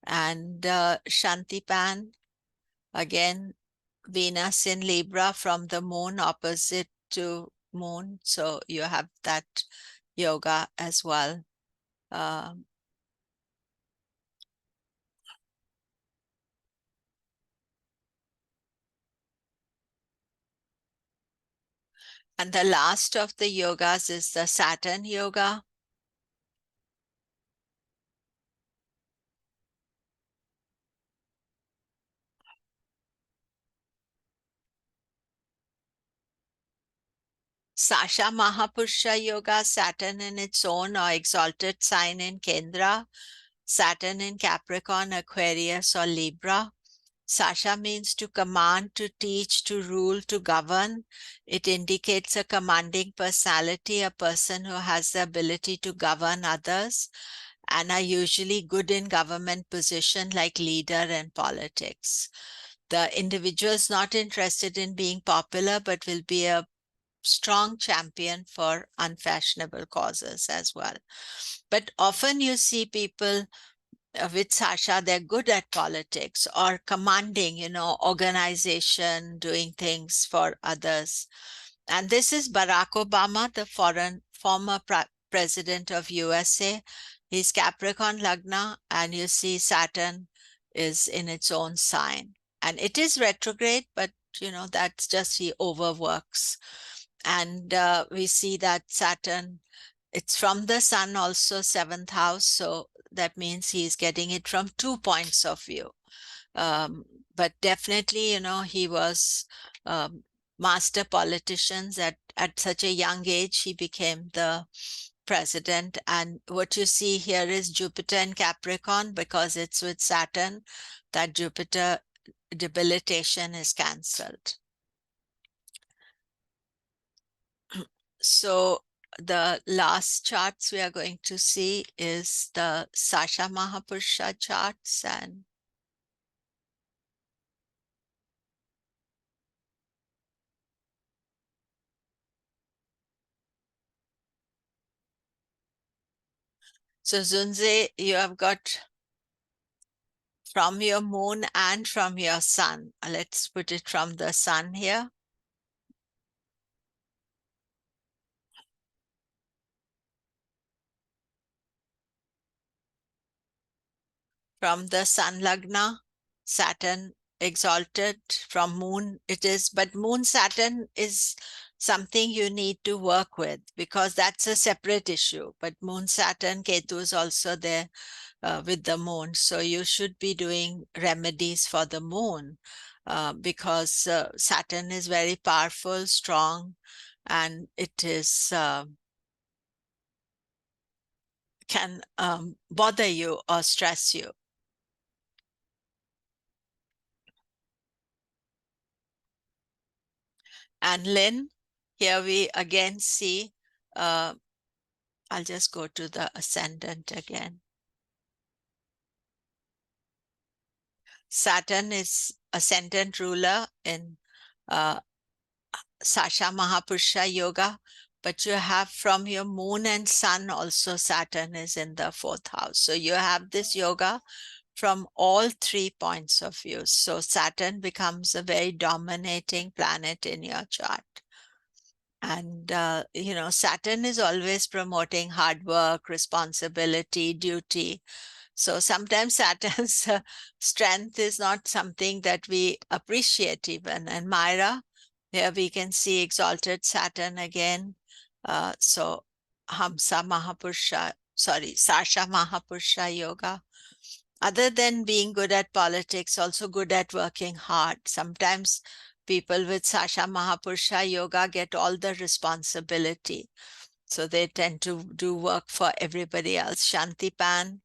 And Shantipan, again, Venus in Libra from the moon opposite to moon. So you have that yoga as well. And the last of the yogas is the Saturn yoga. Sasha Mahapurusha Yoga, Saturn in its own or exalted sign in Kendra, Saturn in Capricorn, Aquarius, or Libra. Sasha means to command, to teach, to rule, to govern. It indicates a commanding personality, a person who has the ability to govern others and are usually good in government position like leader in politics. The individual is not interested in being popular, but will be a strong champion for unfashionable causes as well. But often you see people with Sasha, they're good at politics or commanding, organization, doing things for others. And this is Barack Obama, the former president of USA. He's Capricorn Lagna, and you see Saturn is in its own sign. And it is retrograde, but that's just he overworks. And we see that Saturn, it's from the sun also, 7th house. So that means he's getting it from 2 points of view. But definitely, he was master politicians at such a young age. He became the president. And what you see here is Jupiter in Capricorn, because it's with Saturn, that Jupiter debilitation is cancelled. So the last charts we are going to see is the Sasha Mahapurusha charts. And so Zunze, you have got from your moon and from your sun. Let's put it from the sun here. From the sun Lagna, Saturn exalted. From moon it is, but moon Saturn is something you need to work with, because that's a separate issue. But moon Saturn, Ketu is also there with the moon. So you should be doing remedies for the moon because Saturn is very powerful, strong, and it is can bother you or stress you. And Lynn, here we again see, I'll just go to the ascendant again. Saturn is ascendant ruler in Sasha Mahapurusha Yoga, but you have from your moon and sun also Saturn is in the 4th house. So you have this yoga from all 3 points of view. So Saturn becomes a very dominating planet in your chart. And, you know, Saturn is always promoting hard work, responsibility, duty. So sometimes Saturn's strength is not something that we appreciate even. And Myra, here we can see exalted Saturn again. So Hamsa Mahapurusha, Sasha Mahapurusha Yoga. Other than being good at politics, also good at working hard. Sometimes people with Sasha Mahapurusha Yoga get all the responsibility. So they tend to do work for everybody else. Shantipan,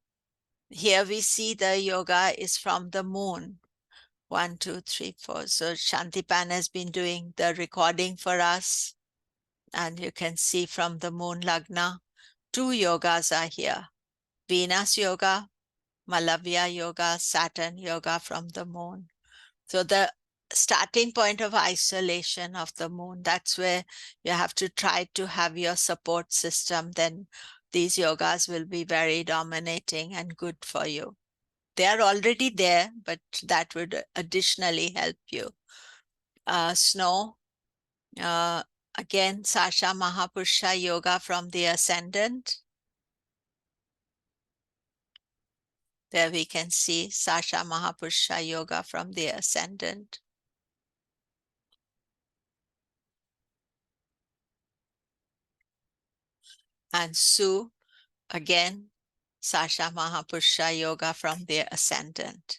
here we see the yoga is from the moon. 1, 2, 3, 4. So Shantipan has been doing the recording for us. And you can see from the moon Lagna, 2 yogas are here. Venus Yoga, Malavya Yoga, Saturn Yoga from the moon. So the starting point of isolation of the moon, that's where you have to try to have your support system. Then these yogas will be very dominating and good for you. They are already there, but that would additionally help you. Snow, again, Sasha Mahapurusha Yoga from the ascendant. There we can see Sasha Mahapurusha Yoga from the ascendant. And Su, again, Sasha Mahapurusha Yoga from the ascendant.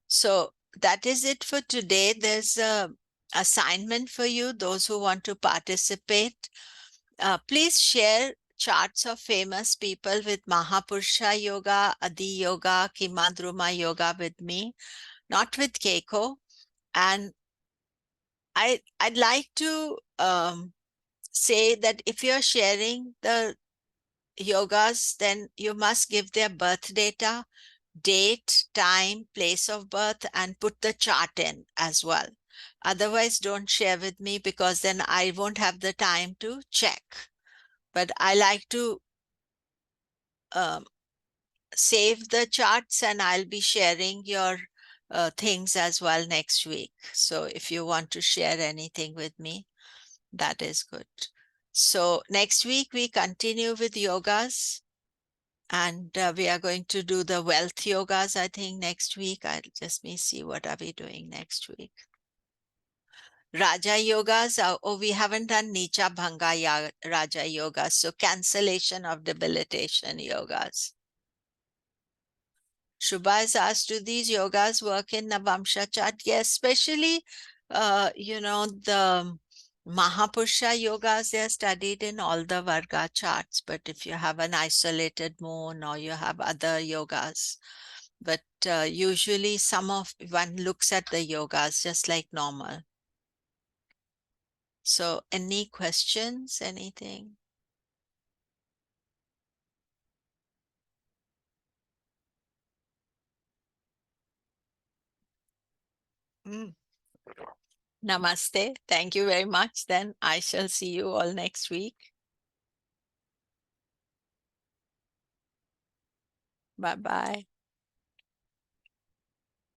So that is it for today. There's an assignment for you, those who want to participate. Please share charts of famous people with Mahapurusha Yoga, Adi Yoga, Kimadruma Yoga with me, not with Keiko. And I'd like to say that if you're sharing the yogas, then you must give their birth data, date, time, place of birth, and put the chart in as well. Otherwise, don't share with me because then I won't have the time to check. But I like to save the charts, and I'll be sharing your things as well next week. So if you want to share anything with me, that is good. So next week we continue with yogas, and we are going to do the wealth yogas, I think, next week. I'll just see what are we doing next week. Raja yogas, oh, we haven't done Nicha Bhanga Raja yoga, so cancellation of debilitation yogas. Shubha has asked, do these yogas work in Navamsha chart? Yes, especially, you know, the Mahapurusha yogas, they are studied in all the Varga charts. But if you have an isolated moon or you have other yogas, but usually one looks at the yogas just like normal. So any questions, anything? Namaste. Thank you very much. Then I shall see you all next week. Bye-bye.